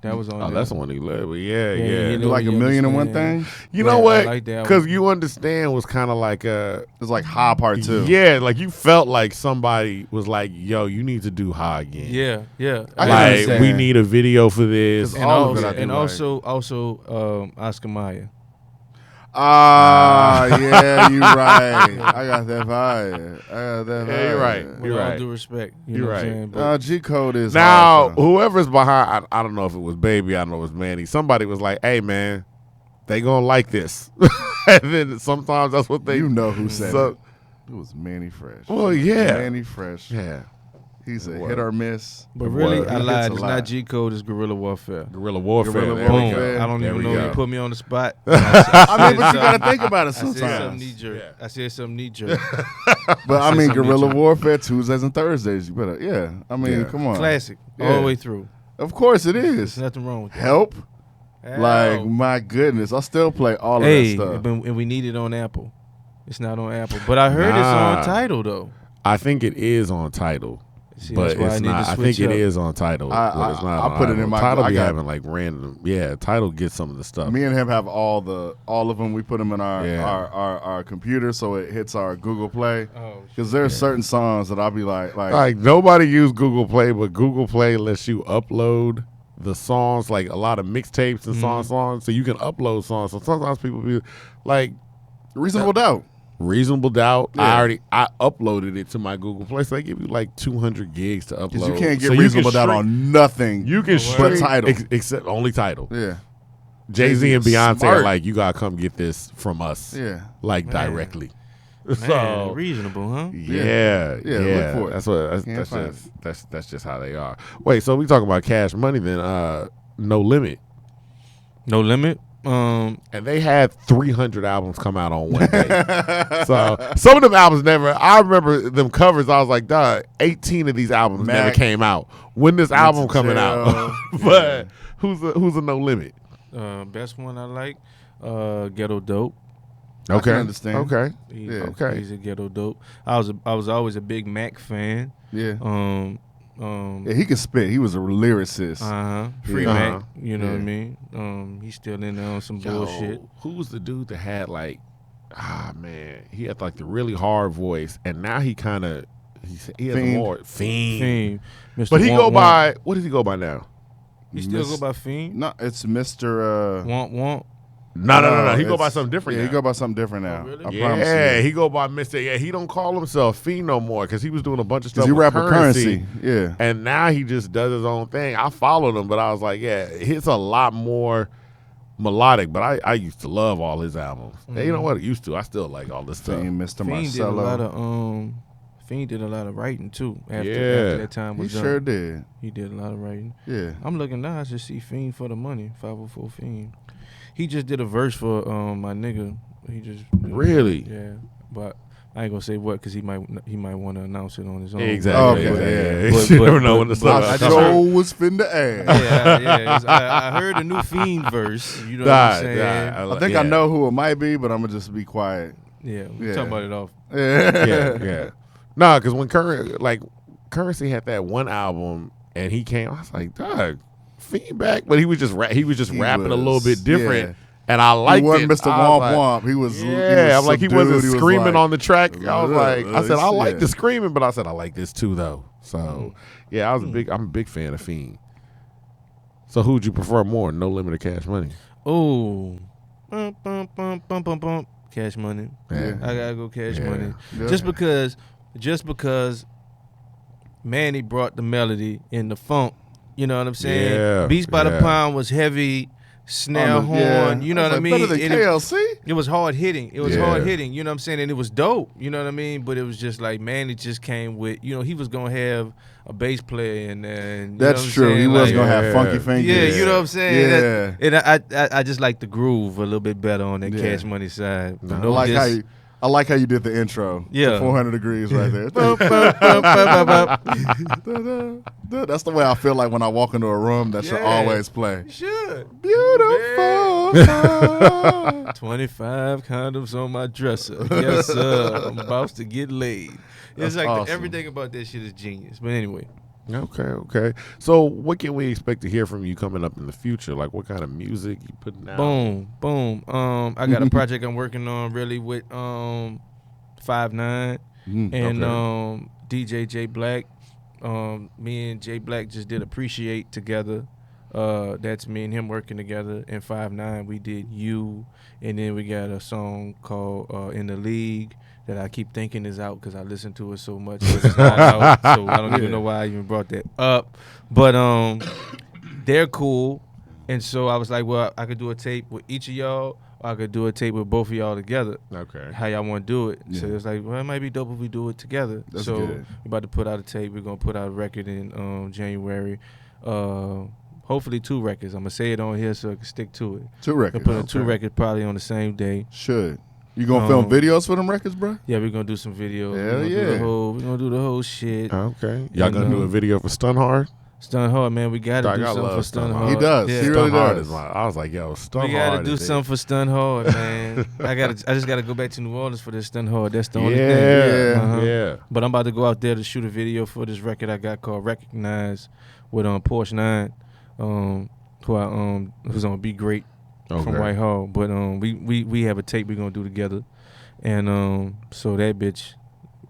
That was on. That's the one he led with. Yeah. You like A Million and One Things? You know what? Like because You Understand was kind of like it's like High Part 2. Yeah, like you felt like somebody was like, "Yo, you need to do High again." Yeah. Like we need a video for this. And also Oscar Mayer. Yeah, you right. I got that vibe. Yeah, you're right. With You're all right. due respect, You're know right. what I'm saying? But G Code is Now, hard, though. whoever's behind, I don't know if it was Baby, I don't know if it was Manny. Somebody was like, "Hey, man, they gonna like this," and then sometimes that's what they. You know who said so, it? It was Manny Fresh. Well, yeah, Manny Fresh. yeah. He's a hit or miss. But really, Well, I he lied. hits a It's lot. not G Code. It's guerrilla warfare. Guerrilla warfare. Guerrilla there we Boom. warfare. go. I don't There even we know go. you put me on the spot. I mean, but you got to think about it I said something sometimes. knee jerk. Yeah. I said something knee jerk. But I said mean, something Guerrilla knee-jerk. Warfare Tuesdays and Thursdays. You better, yeah. I mean, Yeah. come on. Classic all Yeah. the way through. Of course it There's is. nothing wrong with that. Help. Like, Hell. my goodness. I still play all of Hey, that stuff. and we need it on Apple. It's not on Apple, but I heard it's Nah. on Tidal though. I think it is on Tidal. See, But that's why I it's need not. to I switch think it up. is on Tidal. But it's not I on put it Apple. in my- Tidal I be got- having like random. Yeah, Tidal gets some of the stuff. Me and him have all of them. We put them in our Yeah. our computer, so it hits our Google Play. Oh, Because there's certain songs that I'll be Like nobody use Google Play, but Google Play lets you upload the songs, like a lot of mixtapes and songs, so you can upload songs. So sometimes people be like, Reasonable Doubt. Reasonable Doubt. Yeah. I uploaded it to my Google Play, so they give you like 200 gigs to upload. Because you can't get So you Reasonable can Doubt stream- on nothing. You can but stream Tidal. except only Tidal. Yeah. Jay-Z and Jay-Z is Beyonce are smart. like, you gotta come get this from us, Yeah. like Man. directly. man, So reasonable, huh? yeah, Yeah, look for it. That's what. Can't That's find just that's just how they are. Wait, so we talking about Cash Money then? No Limit, No Limit. and they had 300 albums come out on one day. So some of them albums never. I remember them covers. I was like, "Duh, 18 of these albums never Mac, came out. When this album to coming out?" Jail. But who's a No Limit? Best one I like. Ghetto Dope. I can understand. Okay. He's, Yeah. Okay. He's a Ghetto Dope. I was always a big Mac fan. Yeah. Yeah, Yeah, he could spit. He was a lyricist. Free Yeah. Mac. You know what I Yeah. mean? He's still in there on some Yo, bullshit. who was the dude that had like, he had like the really hard voice, and now he kind of he has a Fiend. more Fiend. Fiend. Mr. But he Want go Want. by, what does he go by now? He still go by Fiend. No, it's Mr. Want. No. He go by it's- something different Yeah, now. he go by something different now. really? I promise Yeah, you. he go by Mr. Yeah, he don't call himself Fiend no more because he was doing a bunch of stuff Because he with rap with Currency. Yeah. And now he just does his own thing. I followed him, but I was like, yeah, it's a lot more melodic. But I used to love all his albums. And you know what? I used to. I still like all this stuff. Fiend, Mr. Fiend did a Marcello. lot of Fiend did a lot of writing too. After Yeah. that time He was done. sure did. He did a lot of writing. Yeah. I'm looking now. I just see Fiend for the money. 504 Fiend. He just did a verse for my nigga. He just Really? Yeah, but I ain't gonna say what because he might want to announce it on his own. Exactly. Okay, yeah. yeah. You never know when the but sun I is just coming. heard- Show was finna ass. Yeah. I heard a new Fiend verse. You know what I'm saying? I think I know who it might be, but I'm gonna just be quiet. Yeah, we Yeah. talking about it off. Yeah. Nah, because when Currency had that one album and he came, I was like, dog, feedback. But he was just rapping a little bit different. yeah. And I liked He wasn't it. Mr. I was Womp Womp. He was. Yeah, I'm like, he wasn't screaming on the track. I was like, I said, I like yeah. the screaming, but I said, I like this too, though. So, yeah, I'm a big fan of Fiend. So, who'd you prefer more, No Limit or Cash Money? Oh, bum. Cash Money. Yeah. I gotta go Cash Yeah. Money. Yeah. Just because Manny brought the melody and the funk. You know what I'm saying? Yeah, Beats by the yeah. Pound was heavy snare horn. You know what I mean? Better than And it- KLC. It was hard hitting. It was Yeah. hard hitting. You know what I'm saying? And it was dope. You know what I mean? But it was just like, man, it just came with, he was going to have a bass player in there. And, you know That's what I'm true. saying? He was Like, gonna have Yeah. funky fingers. Yeah, you know what I'm saying? Yeah. And I just like the groove a little bit better on that Yeah. Cash Money side. No, I like how you did the intro. Yeah. The 400 degrees right there. That's the way I feel like when I walk into a room that should Yeah. always play. Should. Beautiful. 25 condoms on my dresser. Yes, sir. I'm about to get laid. It's That's like awesome. everything about that shit is genius. But anyway. Okay. So, what can we expect to hear from you coming up in the future? Like, what kind of music you putting out? Boom. I got a project I'm working on really with 5'9" and DJ J Black. Me and J Black just did Appreciate together. That's me and him working together. And 5'9", we did You, and then we got a song called In the League that I keep thinking is out because I listen to it so much. But it's not out, so I don't even know why I even brought that up. But they're cool, and so I was like, well, I could do a tape with each of y'all, or I could do a tape with both of y'all together. Okay. How y'all want to do it? Yeah. So it's like, well, it might be dope if we do it together. That's so good. we're about to put out a tape. We're gonna put out a record in January. Hopefully 2 records. I'm gonna say it on here so I can stick to it. 2 We're records. put out 2 records probably on the same day. Should. You gonna film videos for them records, bro? Yeah, we're gonna do some videos. Hell We're gonna do the whole shit. Okay. Y'all gonna do a video for Stun Hard? Stun Hard, man. We gotta Dog, do I something love for Stun Stun Hard. Hard. He does. Yeah. He really Stun Hard does. is I was like, yo, Stun We Hard. gotta do something for Stun Hard, man. I just gotta go back to New Orleans for this Stun Hard. That's the only thing. Yeah. Yeah. But I'm about to go out there to shoot a video for this record I got called Recognize with Porsche 9, who's on Be Great from Whitehall. But we have a tape we're gonna do together. And so that bitch,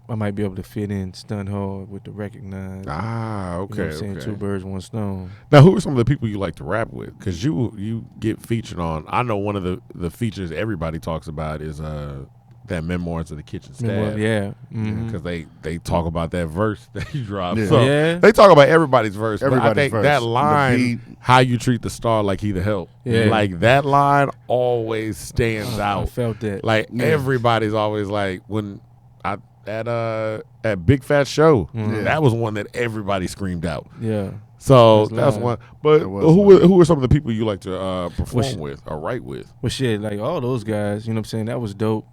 I might be able to fit in Stun Hard with the Recognize. Ah, okay. You know what I'm saying? Okay. 2 birds, 1 stone. Now, who are some of the people you like to rap with? Because you get featured on. I know one of the features everybody talks about is that Memoirs of the Kitchen Staff. Yeah. Because they talk about that verse that you dropped. Yeah. So Yeah. they talk about everybody's verse. But I Everybody's think verse. that The line, beat. how you treat the star like he the help. Yeah. Like that line always stands I out. felt that. Like everybody's always like when at Big Fat Show, that was one that everybody screamed out. Yeah. So That's that's live. one. But It was who are some of the people you like to perform with or write with? Well, shit, like all those guys, you know what I'm saying? That was dope.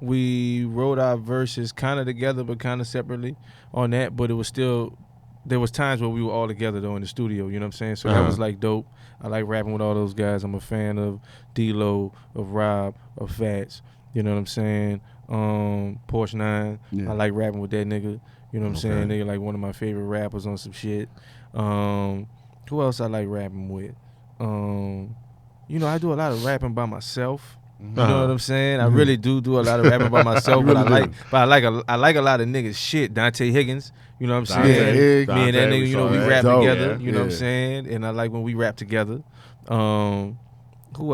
We wrote our verses kind of together, but kind of separately on that. But it was still, there was times where we were all together though in the studio. You know what I'm saying? So that was like dope. I like rapping with all those guys. I'm a fan of D-Lo, of Rob, of Fats. You know what I'm saying? Porsche 9. Yeah. I like rapping with that nigga. You know what I'm saying? Nigga like one of my favorite rappers on some shit. Who else I like rapping with? You know, I do a lot of rapping by myself. You know what I'm saying? I really do a lot of rapping by myself, but I like a lot of niggas shit. Dante Higgins, you know what I'm Dante saying? Higgs. Me and that nigga, you know, we rap Dope. together. Yeah. You know what I'm saying? And I like when we rap together. Who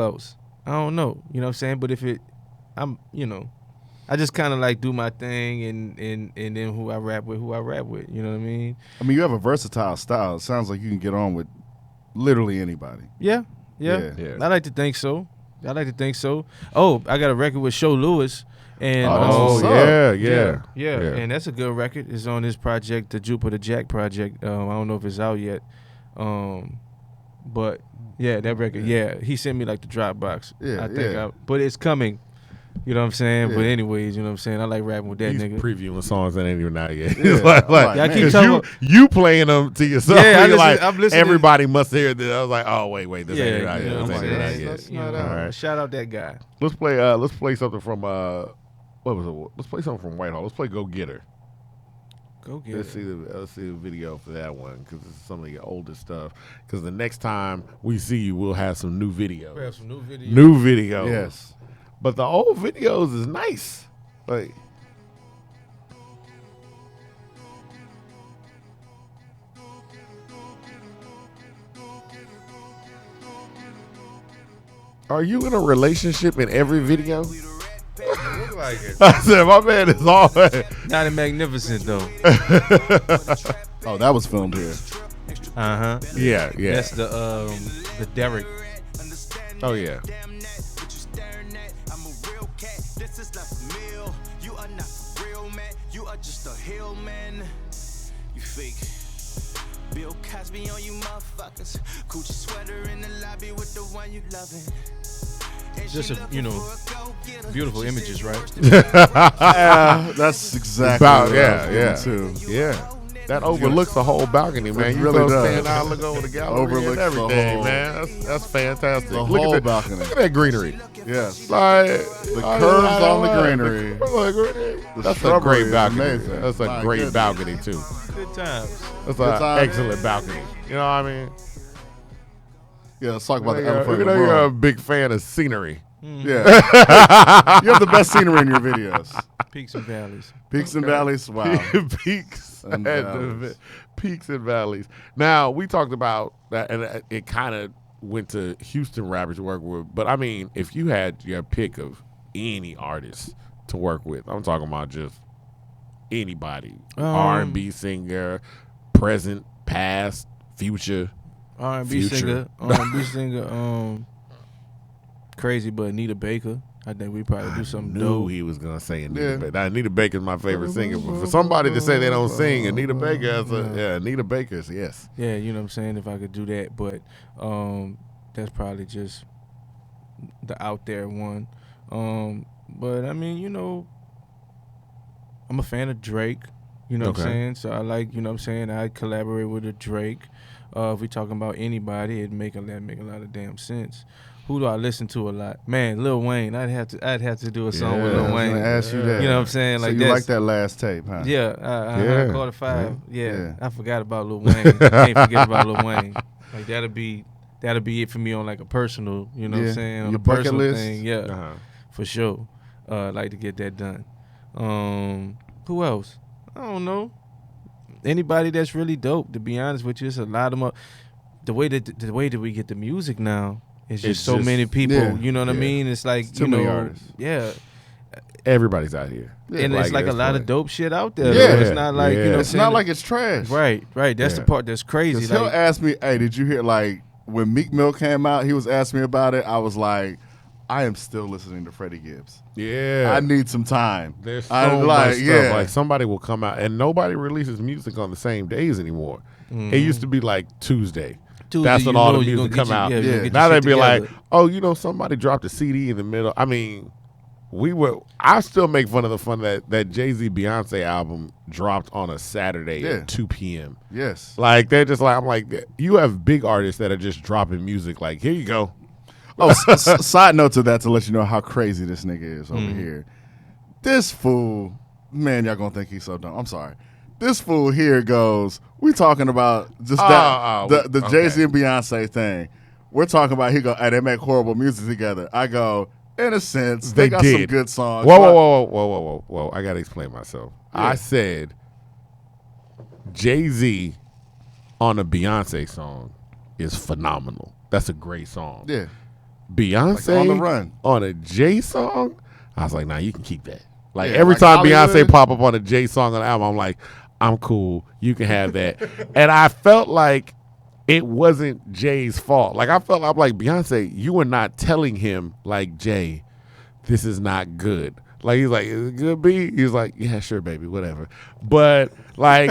else? I don't know. You know what I'm saying? But I just kind of like do my thing and then who I rap with. You know what I mean? I mean, you have a versatile style. It sounds like you can get on with literally anybody. Yeah. Yeah. I like to think so. Oh, I got a record with Show Lewis. And what's up. Yeah. And that's a good record. It's on this project, the Jupiter Jack project. I don't know if it's out yet. But yeah, that record, he sent me like the Dropbox. Yeah, I think but it's coming. You know what I'm saying? Yeah. But anyways, you know what I'm saying? I like rapping with that He's nigga. previewing songs that ain't even out yet. Yeah, It's like, Yeah, I keep cause talking you playing them to yourself. Yeah, You're like, I'm listening. everybody must hear this. I was like, oh wait, this ain't Yeah, out you yet. know This what I'm ain't out saying? yet. That's You not know, out. All right. Shout out that guy. Let's play something from what was it? Let's play something from Whitehall. Let's play Go Get Her. Go get Let's it. see the video for that one because it's some of the older stuff. Because the next time we see you, we'll have some new videos. We have some new videos. New videos. Yes. But the old videos is nice. Like, are you in a relationship in every video? Look like it. I said, my man is all. Not a magnificent though. Oh, that was filmed here. Yeah. That's the Derek. Oh yeah. Bill Cosby on you motherfuckers. Coochie sweater in the lobby with the one you loving. Just beautiful images, right? Yeah, that's exactly About what I was yeah. thinking, too. Yeah. That overlooks the whole balcony, man. You really really does. stand out, look over the gallery Overlooks and the everything, whole- man. That's fantastic. The look whole at that, balcony. Look at that greenery. Yes. Like The curves on the greenery. That's a shrubbery great is balcony. amazing. That's a My great goodness. balcony too. Good times. That's Good an times. excellent balcony. You know what I mean? Yeah, let's talk about the You elephant in know the you're a room. big fan of scenery. Yeah. You have the best scenery in your videos. Peaks and valleys. Peaks and valleys. Wow. Peaks and valleys. Peaks and valleys. Now we talked about that, and it kind of went to Houston rappers to work with. But I mean, if you had your pick of any artist to work with, I'm talking about just anybody, R&B singer, present, past, future. R&B singer, crazy, but Anita Baker. I think we probably do something dope. He was gonna say Anita Baker. Now, Anita Baker's my favorite singer, but for somebody to say they don't sing, Anita Baker, Anita Baker's yes. Yeah, you know what I'm saying. If I could do that, but that's probably just the out there one. But I mean, you know, I'm a fan of Drake. You know what I'm saying. So I like, you know what I'm saying. I collaborate with a Drake. If we talking about anybody, it'd make a lot of damn sense. Who do I listen to a lot? Man, Lil Wayne. I'd have to do a song with Lil Wayne. I was gonna ask you that. You know what I'm saying? So like you like that last tape, huh? Yeah, Quarter Five. Yeah. I forgot about Lil Wayne. Can't forget about Lil Wayne. Like that'll be it for me on like a personal. You know what I'm saying? On your a bucket personal list. thing. For sure. I'd like to get that done. Who else? I don't know. Anybody that's really dope. To be honest with you, it's a lot of the way that we get the music now. It's just so many people, you know what I mean? It's like, it's too many artists. Yeah. Everybody's out here. And it's like a lot of dope shit out there. Yeah. It's not like, you know, it's not like it's trash. Right. That's the part that's crazy. He'll ask me, hey, did you hear, like, when Meek Mill came out, he was asking me about it. I was like, I am still listening to Freddie Gibbs. Yeah. I need some time. There's so much stuff. Like, somebody will come out, and nobody releases music on the same days anymore. It used to be like Tuesday. That's when all the music come out. Now they'd be like, oh, you know, somebody dropped a CD in the middle. I mean, I still make fun of the fun that Jay-Z Beyonce album dropped on a Saturday at 2 p.m. Yes. Like, they're just like, I'm like, you have big artists that are just dropping music. Like, here you go. Oh, side note to that to let you know how crazy this nigga is over here. This fool, man, y'all gonna think he's so dumb. I'm sorry. This fool here goes, we talking about just the Jay-Z and Beyonce thing. We're talking about, he go, hey, they make horrible music together. I go, in a sense, they got some good songs. Whoa. I got to explain myself. Yeah. I said Jay-Z on a Beyonce song is phenomenal. That's a great song. Yeah. Beyonce like on the run on a Jay song, I was like, nah, you can keep that. Like every time Hollywood. Beyonce pop up on a Jay song on the album, I'm like, I'm cool. You can have that. And I felt like it wasn't Jay's fault. Like I'm like, Beyonce, you were not telling him like, Jay, this is not good. Like he's like, is it good, B? He's like, yeah, sure, baby, whatever. But like,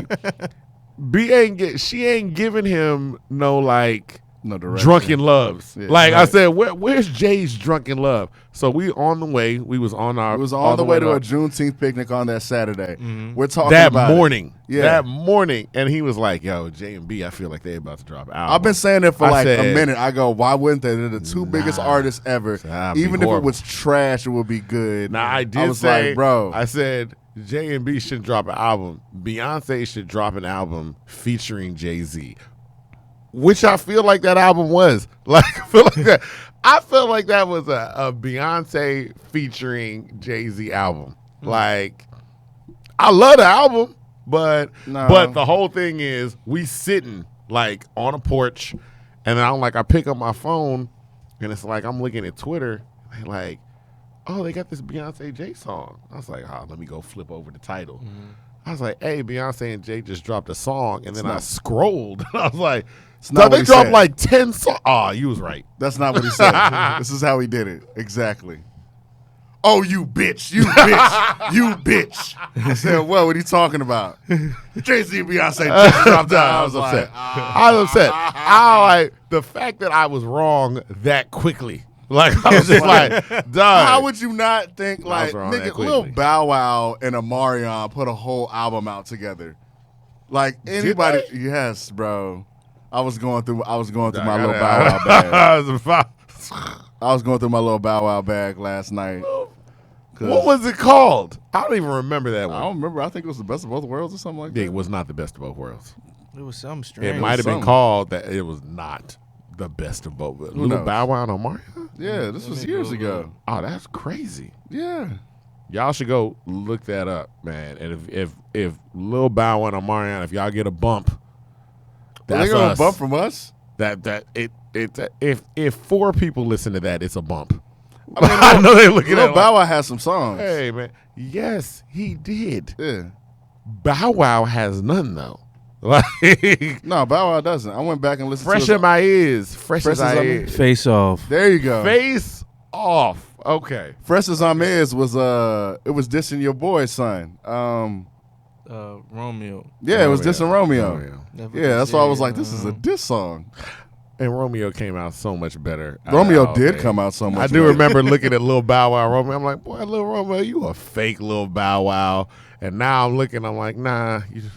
she ain't giving him no like. No direction. Drunken Loves. Yeah, like I said, where's Jay's Drunken Love? So we on the way. We was on the way to a Juneteenth picnic on that Saturday. We're talking that about morning. Yeah. That morning. And he was like, yo, J and B, I feel like they about to drop an album. I've been saying it for a minute. I go, why wouldn't they? They're the two biggest artists ever. Even if it was trash, it would be good. Now I was say, like, bro. I said J and B should drop an album. Beyonce should drop an album featuring Jay-Z. Which I feel like that album was. Like I feel like that was a Beyonce featuring Jay-Z album. Like I love the album, but the whole thing is we sitting like on a porch, and then I pick up my phone, and it's like I'm looking at Twitter, and like, oh, they got this Beyonce Jay song. I was like, oh, let me go flip over the title. I was like, hey, Beyonce and Jay just dropped a song, and then I scrolled, and I was like, they dropped like 10 songs. Oh, you was right. That's not what he said. This is how he did it. Exactly. Oh, you bitch. You bitch. You bitch. I said, well, what are you talking about? Jay-Z and Beyonce just dropped out. I was upset. I was upset. The fact that I was wrong that quickly. Like, I was just like, done. How would you not think, like, nigga, Lil Bow Wow and Omarion put a whole album out together? Like, anybody. Yes, bro. I was going through my Lil Bow Wow bag. I was going through my Lil Bow Wow bag last night. What was it called? I don't even remember that one. I don't remember. I think it was The Best of Both Worlds or something like that. It was not The Best of Both Worlds. It was something strange. It might have been called that. It was not The Best of Both Worlds. Lil Bow Wow and Omarion? Yeah, this was years ago. Oh, that's crazy. Yeah. Y'all should go look that up, man. And if Lil Bow Wow and Omarion, if y'all get a bump, that's they gonna us. bump from us. If 4 people listen to that, it's a bump. I know they're looking at Lil Bow Wow has some songs. Hey man, yes, he did. Yeah. Bow Wow has none though. Like No, Bow Wow doesn't. I went back and listened fresh to in my ears, fresh as I is. Face Off. There you go. Face off. Okay. Fresh as I'm is was it was dissing your boy's son. Romeo. Yeah, it was dissing Romeo. Never Yeah, that's why I was said, like, this is a diss song. And Romeo came out so much better. Romeo did come out so much I do better. remember looking at Lil Bow Wow Romeo. I'm like, boy, Lil Romeo, you a fake Lil Bow Wow. And now I'm looking, I'm like, nah, you just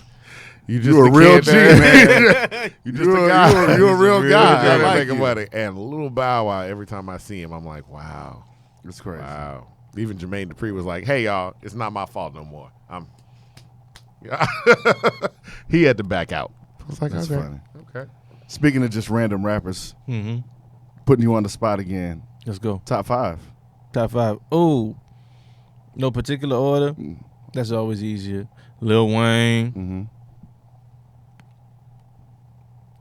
You a real G, man. You just a guy. You a real guy. I like making you. money. And Lil Bow Wow, every time I see him, I'm like, wow. It's crazy. Wow. Even Jermaine Dupri was like, hey, y'all, it's not my fault no more. He had to back out. I was like, That's okay. funny. Okay. Speaking of just random rappers, Mm-hmm. putting you on the spot again. Let's go. Top 5. Top 5. Oh, no particular order. That's always easier. Lil Wayne, Mm-hmm.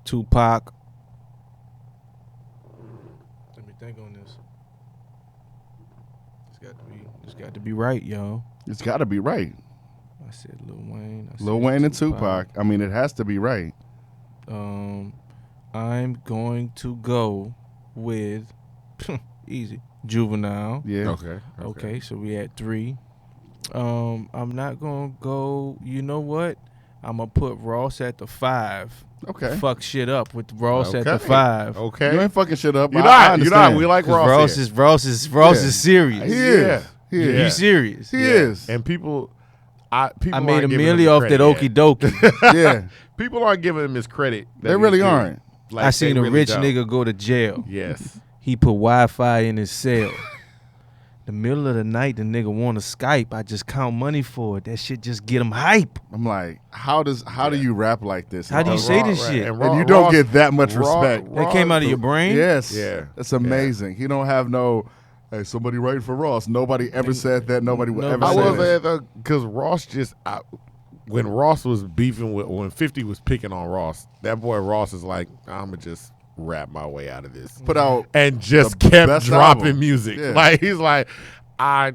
Tupac. Let me think on this. It's got to be right, y'all. It's got to be right. I said Lil Wayne. Lil Wayne and Tupac. I mean, it has to be right. I'm going to go with easy Juvenile. Yeah. Okay. So we at 3. I'm not gonna go. You know what? I'm gonna put Ross at the 5. Okay. Fuck shit up with Ross at the Okay. 5. Okay. You ain't fucking shit up. You're I not. understand. We like 'Cause Ross. here. Ross is serious. He is. Yeah. He is. Yeah. You serious? He is. And people I made a aren't giving him milli the off that credit okie yet. dokie. Yeah. People aren't giving him his credit. that They he's really due. aren't. Like, I seen they a really rich don't. nigga go to jail. Yes. He put Wi-Fi in his cell. The middle of the night, the nigga want to Skype. I just count money for it. That shit just get him hype. I'm like, how do you rap like this? How do you And say this shit? and you don't get that much respect. That came out of your brain? Yes. Yeah. That's amazing. He don't have no, hey, somebody writing for Ross. Nobody ever said that. Nobody would ever I say was that. there because Ross when Ross was beefing when 50 was picking on Ross, that boy Ross is like, I'ma just rap my way out of this. Put out And just the kept best dropping album. music. Yeah. Like he's like, I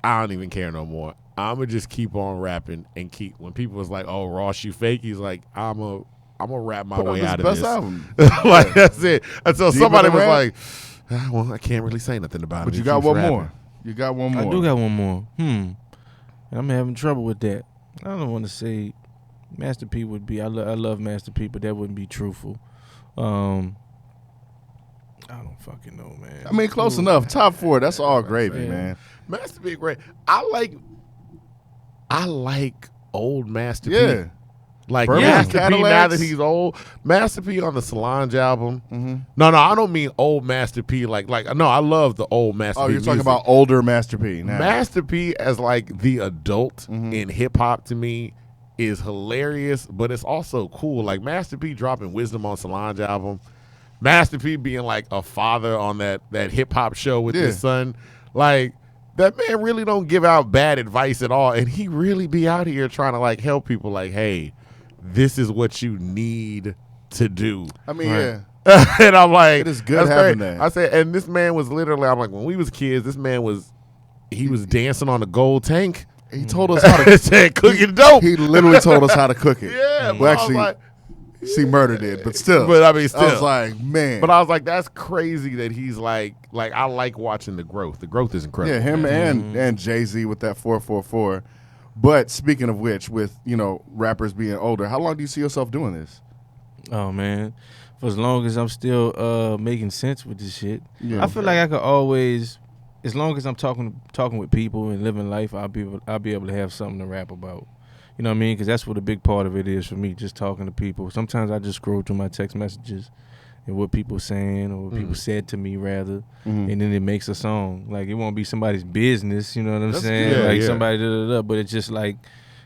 don't even care no more. I'ma just keep on rapping and keep when people was like, oh Ross, you fake, he's like, I'ma rap my Put out way his out of best this. album. Like that's it. Until Deep somebody in the was rap? like, well, I can't really say nothing about it. But you He got keeps one rapping. more. You got one more. I do got one more. And I'm having trouble with that. I don't want to say Master P would be. I love Master P, but that wouldn't be truthful. I don't fucking know, man. I mean, close enough. Top 4. That's all gravy, Yeah. man. Master P great. I like old Master P. Yeah. Like Bourbon Master P now Cadillacs. that he's old. Master P on the Solange album. Mm-hmm. No, I don't mean old Master P. Like no, I love the old Master Oh, P. you're talking music. about older Master P. Now. Master P as like the adult Mm-hmm. in hip hop to me is hilarious, but it's also cool. Like Master P dropping Wisdom on Solange album. Master P being like a father on that hip hop show with his son. Like that man really don't give out bad advice at all. And he really be out here trying to like help people like, hey, this is what you need to do. I mean, Right. yeah. And I'm like, It is good that's having great. that. I said, and this man was literally, I'm like, when we was kids, this man was dancing on a gold tank. He told us how to It said cooking dope. He literally told us how to cook it. Yeah, but Well, I was actually, like, see, Murder did, but still. But I mean, still. I was like, man. But I was like, that's crazy that he's like I like watching the growth. The growth is incredible. yeah, him man. and Jay-Z with that 444. But speaking of which, with, rappers being older, how long do you see yourself doing this? Oh man, for as long as I'm still making sense with this shit, Yeah. I feel like I could always, as long as I'm talking with people and living life, I'll be able to have something to rap about. You know what I mean? Because that's what a big part of it is for me, just talking to people. Sometimes I just scroll through my text messages and what people saying or what people said to me rather, and then it makes a song. Like it won't be somebody's business, you know what I'm saying? good. Like Yeah. somebody but it's just like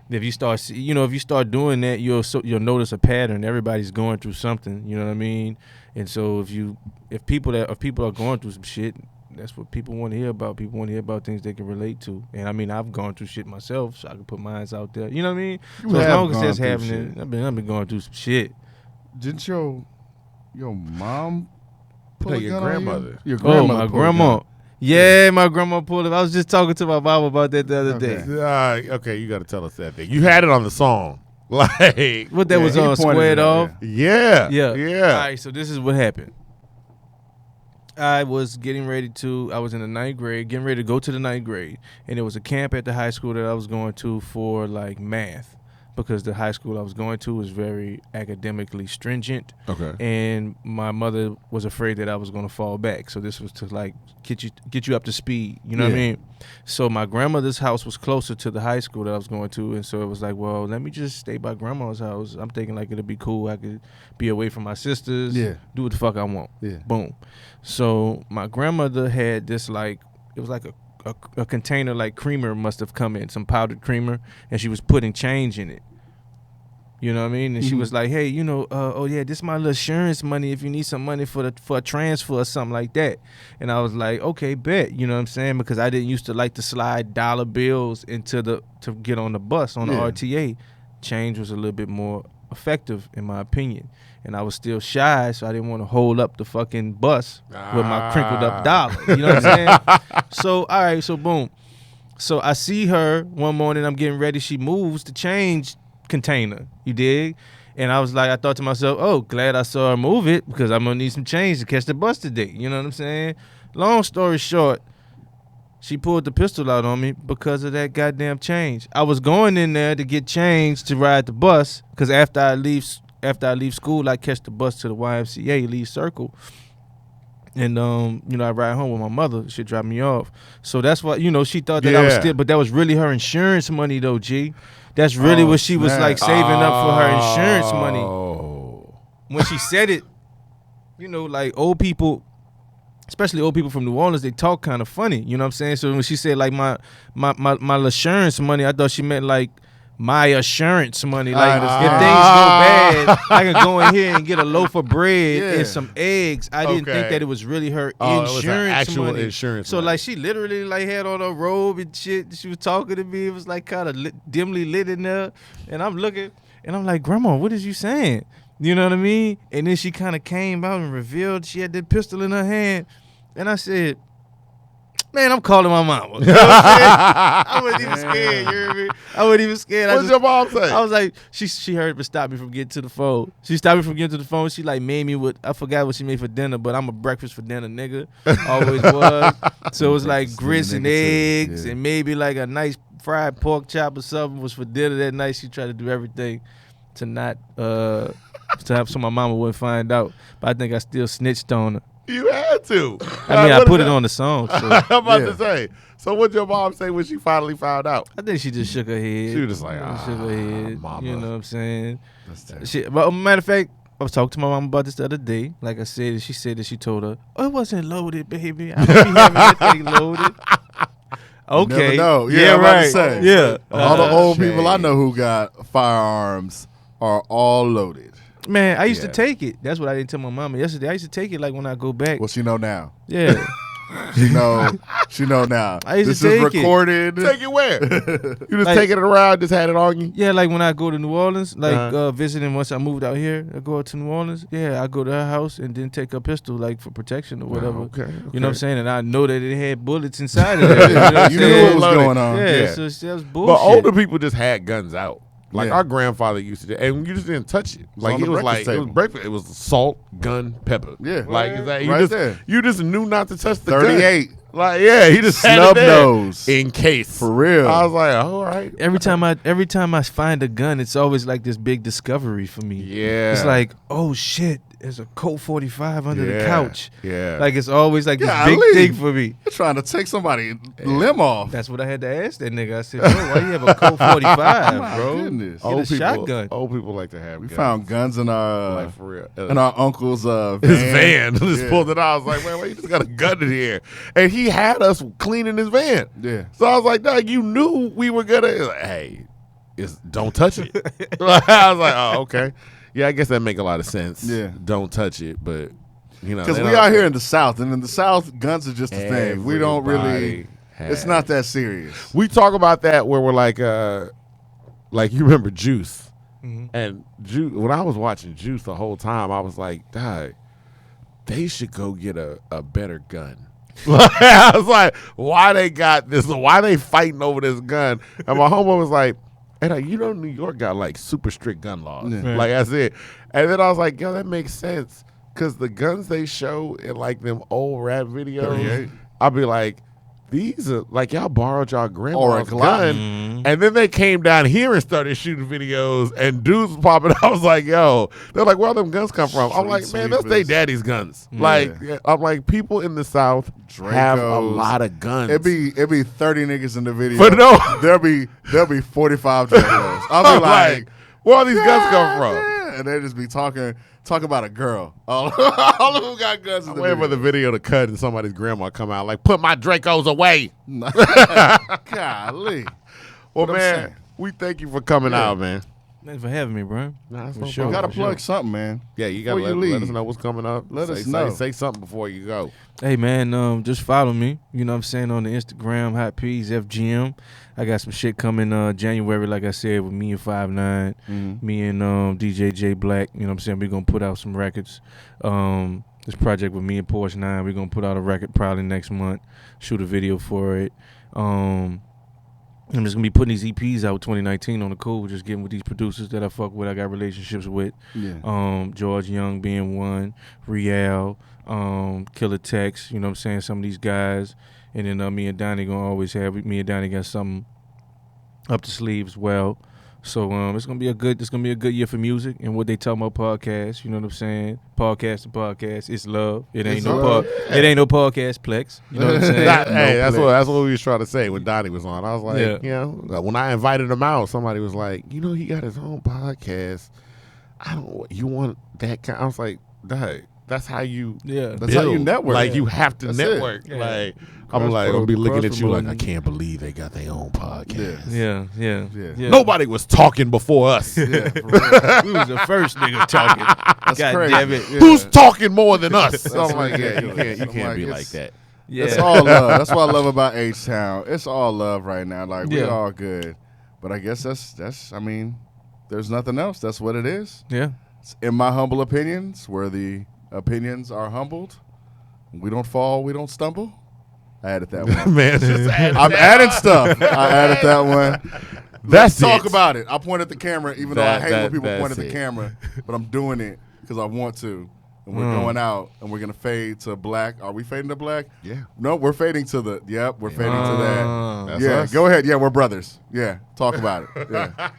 if you start doing that, you'll notice a pattern. Everybody's going through something, you know what I mean? And so if people are going through some shit, That's what people want to hear about. People want to hear about things they can relate to. And I mean, I've gone through shit myself, so I can put mine out there. You know what I mean? So as long as that's happening, I've been going through some shit. Didn't your mom pull a your gun grandmother? On you? Your grandmother. Oh, my grandma. Yeah, my grandma pulled it. I was just talking to my mom about that the other day. Okay, you got to tell us that thing. You had it on the song. Like what that was on Squared Off? Yeah. All right, so this is what happened. I was I was in the 9th grade, getting ready to go to the 9th grade. And there was a camp at the high school that I was going to for like math, because the high school I was going to was very academically stringent. Okay. And my mother was afraid that I was going to fall back. So this was to like get you up to speed. You know what I mean? So my grandmother's house was closer to the high school that I was going to. And so it was like, well, let me just stay by grandma's house. I'm thinking like it'll be cool. I could be away from my sisters. Yeah. Do what the fuck I want. Yeah. Boom. So my grandmother had this like, it was like a container like creamer must have come in, some powdered creamer, and she was putting change in it. You know what I mean? And she was like, hey, oh yeah, this is my little insurance money if you need some money for a transfer or something like that. And I was like, okay, bet. You know what I'm saying? Because I didn't used to like to slide dollar bills to get on the bus on the RTA. Change was a little bit more effective in my opinion. And I was still shy, so I didn't want to hold up the fucking bus with my crinkled up dollar. You know what I'm saying? So, all right, so boom. So I see her one morning, I'm getting ready. She moves the change container. You dig? And I was like, I thought to myself, oh, glad I saw her move it because I'm going to need some change to catch the bus today. You know what I'm saying? Long story short, she pulled the pistol out on me because of that goddamn change. I was going in there to get change to ride the bus because after I leave school, I catch the bus to the YMCA, Lee Circle. And, I ride home with my mother. She'd drop me off. So that's why, she thought that I was still, but that was really her insurance money, though, G. That's really what she was, like, saving up for her insurance money. When she said it, like, old people, especially old people from New Orleans, they talk kind of funny. You know what I'm saying? So when she said, like, my insurance money, I thought she meant, like, my assurance money. Like, if things go bad, I can go in here and get a loaf of bread and some eggs. I didn't think that it was really her insurance actual money. Insurance so money. like she literally like had on a robe and shit. She was talking to me. It was like kind of dimly lit in there. And I'm looking and I'm like, Grandma, what is you saying? You know what I mean? And then she kind of came out and revealed she had that pistol in her hand. And I said, man, I'm calling my mama. You know what I'm saying? I wasn't even scared, you hear me? I wasn't even scared. What's your mom say? I was like, she heard me stop me from getting to the phone. She stopped me from getting to the phone. She like made me I forgot what she made for dinner, but I'm a breakfast for dinner nigga. Always was. So it was like grits and eggs and maybe like a nice fried pork chop or something was for dinner that night. She tried to do everything to not, to have so my mama wouldn't find out. But I think I still snitched on her. You had to. I mean, I put it on the song. So. I'm about to say. So what'd your mom say when she finally found out? I think she just shook her head. She was just like, shook her head. Mama. You know what I'm saying? But matter of fact, I was talking to my mom about this the other day. Like I said, she said that she told her, oh, it wasn't loaded, baby. I don't be having that thing loaded. Okay. You never know. Yeah, right. Yeah. All the old people I know who got firearms are all loaded. Man, I used to take it. That's what I didn't tell my mama yesterday. I used to take it like when I go back. Well, she know now. Yeah. She know now. I used this to take is recorded. Take it where? You just taking it around, just had it on you? Yeah, like when I go to New Orleans, like visiting once I moved out here, I go out to New Orleans. Yeah, I go to her house and then take a pistol like for protection or whatever. Okay. You know what I'm saying? And I know that it had bullets inside of it. You know what I'm You saying? knew what was going on. Yeah, so that was bullshit. But older people just had guns out. Like Yeah. our grandfather used to, and you just didn't touch it. Like on the it was breakfast like it table. was breakfast. It was salt, gun, pepper. Yeah. like is that, you Right just there. you just knew not to touch the gun. 38. Like he just had Snub it there nose. in case For real. I was like, all right. Every time I find a gun, it's always like this big discovery for me. Yeah, It's like, oh shit, there's a Colt 45 under the couch. Yeah, Like it's always like this Golly. big thing for me. You're trying to take somebody's limb off. That's what I had to ask that nigga. I said, bro, why you have a Colt 45, My bro? goodness. Get a shotgun. Old people like to have. We guns. found guns in our like for real. uncle's van. His van just Yeah. pulled it out. I was like, man, why you just got a gun in here? And he had us cleaning his van. Yeah. So I was like, Doug, you knew we were gonna. Like, hey, don't touch it. I was like, oh, okay. Yeah, I guess that make a lot of sense. Yeah. Don't touch it, but You know, because we are here in the South, and in the South, guns are just a thing. We don't really. It's not that serious. We talk about that where we're like you remember Juice, and Juice. When I was watching Juice the whole time, I was like, "Dad, they should go get a better gun." I was like, "Why they got this? Why they fighting over this gun?" And my homeboy was like, "Hey, you know, New York got like super strict gun laws." Yeah. Like that's it. And then I was like, "Yo, that makes sense." Because the guns they show in like them old rap videos, 38. I'll be like, these are like y'all borrowed y'all Or a grandma's Glock. gun, and then they came down here and started shooting videos, and dudes was popping. I was like, yo, they're like, where all them guns come from? I'm like, man, that's they daddy's guns. Like, I'm like, people in the South have a lot of guns. It'd be 30 niggas in the video. But no, there'll be 45 Dracos. I'll be like, where all these guns come from? And they just be talking about a girl. All of them got guns. I'm waiting for the video to cut and somebody's grandma come out like, put my Dracos away. Golly. Well, man, we thank you for coming out, man. Thanks for having me, bro. Nah, For no sure. You gotta For sure. plug something, man. Yeah, you gotta Before let you us leave. know what's coming up. Let us know. Say something before you go. Hey, man, just follow me. You know what I'm saying, on the Instagram, Hot Peez, FGM. I got some shit coming January, like I said, with me and 5'9", me and DJ J Black. You know what I'm saying? We're going to put out some records. This project with me and Porsche 9, we're going to put out a record probably next month, shoot a video for it. I'm just going to be putting these EPs out 2019 on the cool, just getting with these producers that I fuck with, I got relationships with. Yeah. George Young being one, Rial, Killer Tex, you know what I'm saying, some of these guys. And then me and Donnie gonna always have, me and Donnie got something up the sleeve as well. So it's gonna be a good year for music and what they talking about podcasts. You know what I'm saying? Podcast to podcast, it's love. It ain't it ain't no podcast plex. You know what I'm saying? That's what we was trying to say when Donnie was on. I was like, you know, when I invited him out, somebody was like, you know, he got his own podcast. I don't. You want that kind? I was like, Dad, that's how you. That's build. how you network. Like you have to That's network. it. Like I'm like, I'll be looking at you like, I can't believe they got their own podcast. Yeah. Nobody was talking before us. Yeah, for real. We was the first nigga talking. That's God crazy. damn it. Yeah. Who's talking more than us? So I'm like, ridiculous. you I'm can't like, be like it's- that. Yeah. It's all love. That's what I love about H-Town. It's all love right now. Like, we Yeah. all good. But I guess that's I mean, there's nothing else. That's what it is. Yeah. It's in my humble opinions, where the opinions are humbled. We don't fall, we don't stumble. I added that one. Man, just I'm adding stuff. I added that one. That's Let's talk it. about it. I point at the camera, even though I hate when people point at the that's it. camera, but I'm doing it because I want to. And we're going out, and we're gonna fade to black. Are we fading to black? Yeah. No, we're fading to the. Yep, we're fading to that. That's Yeah, us. go ahead. Yeah, we're brothers. Yeah, talk about it. Yeah.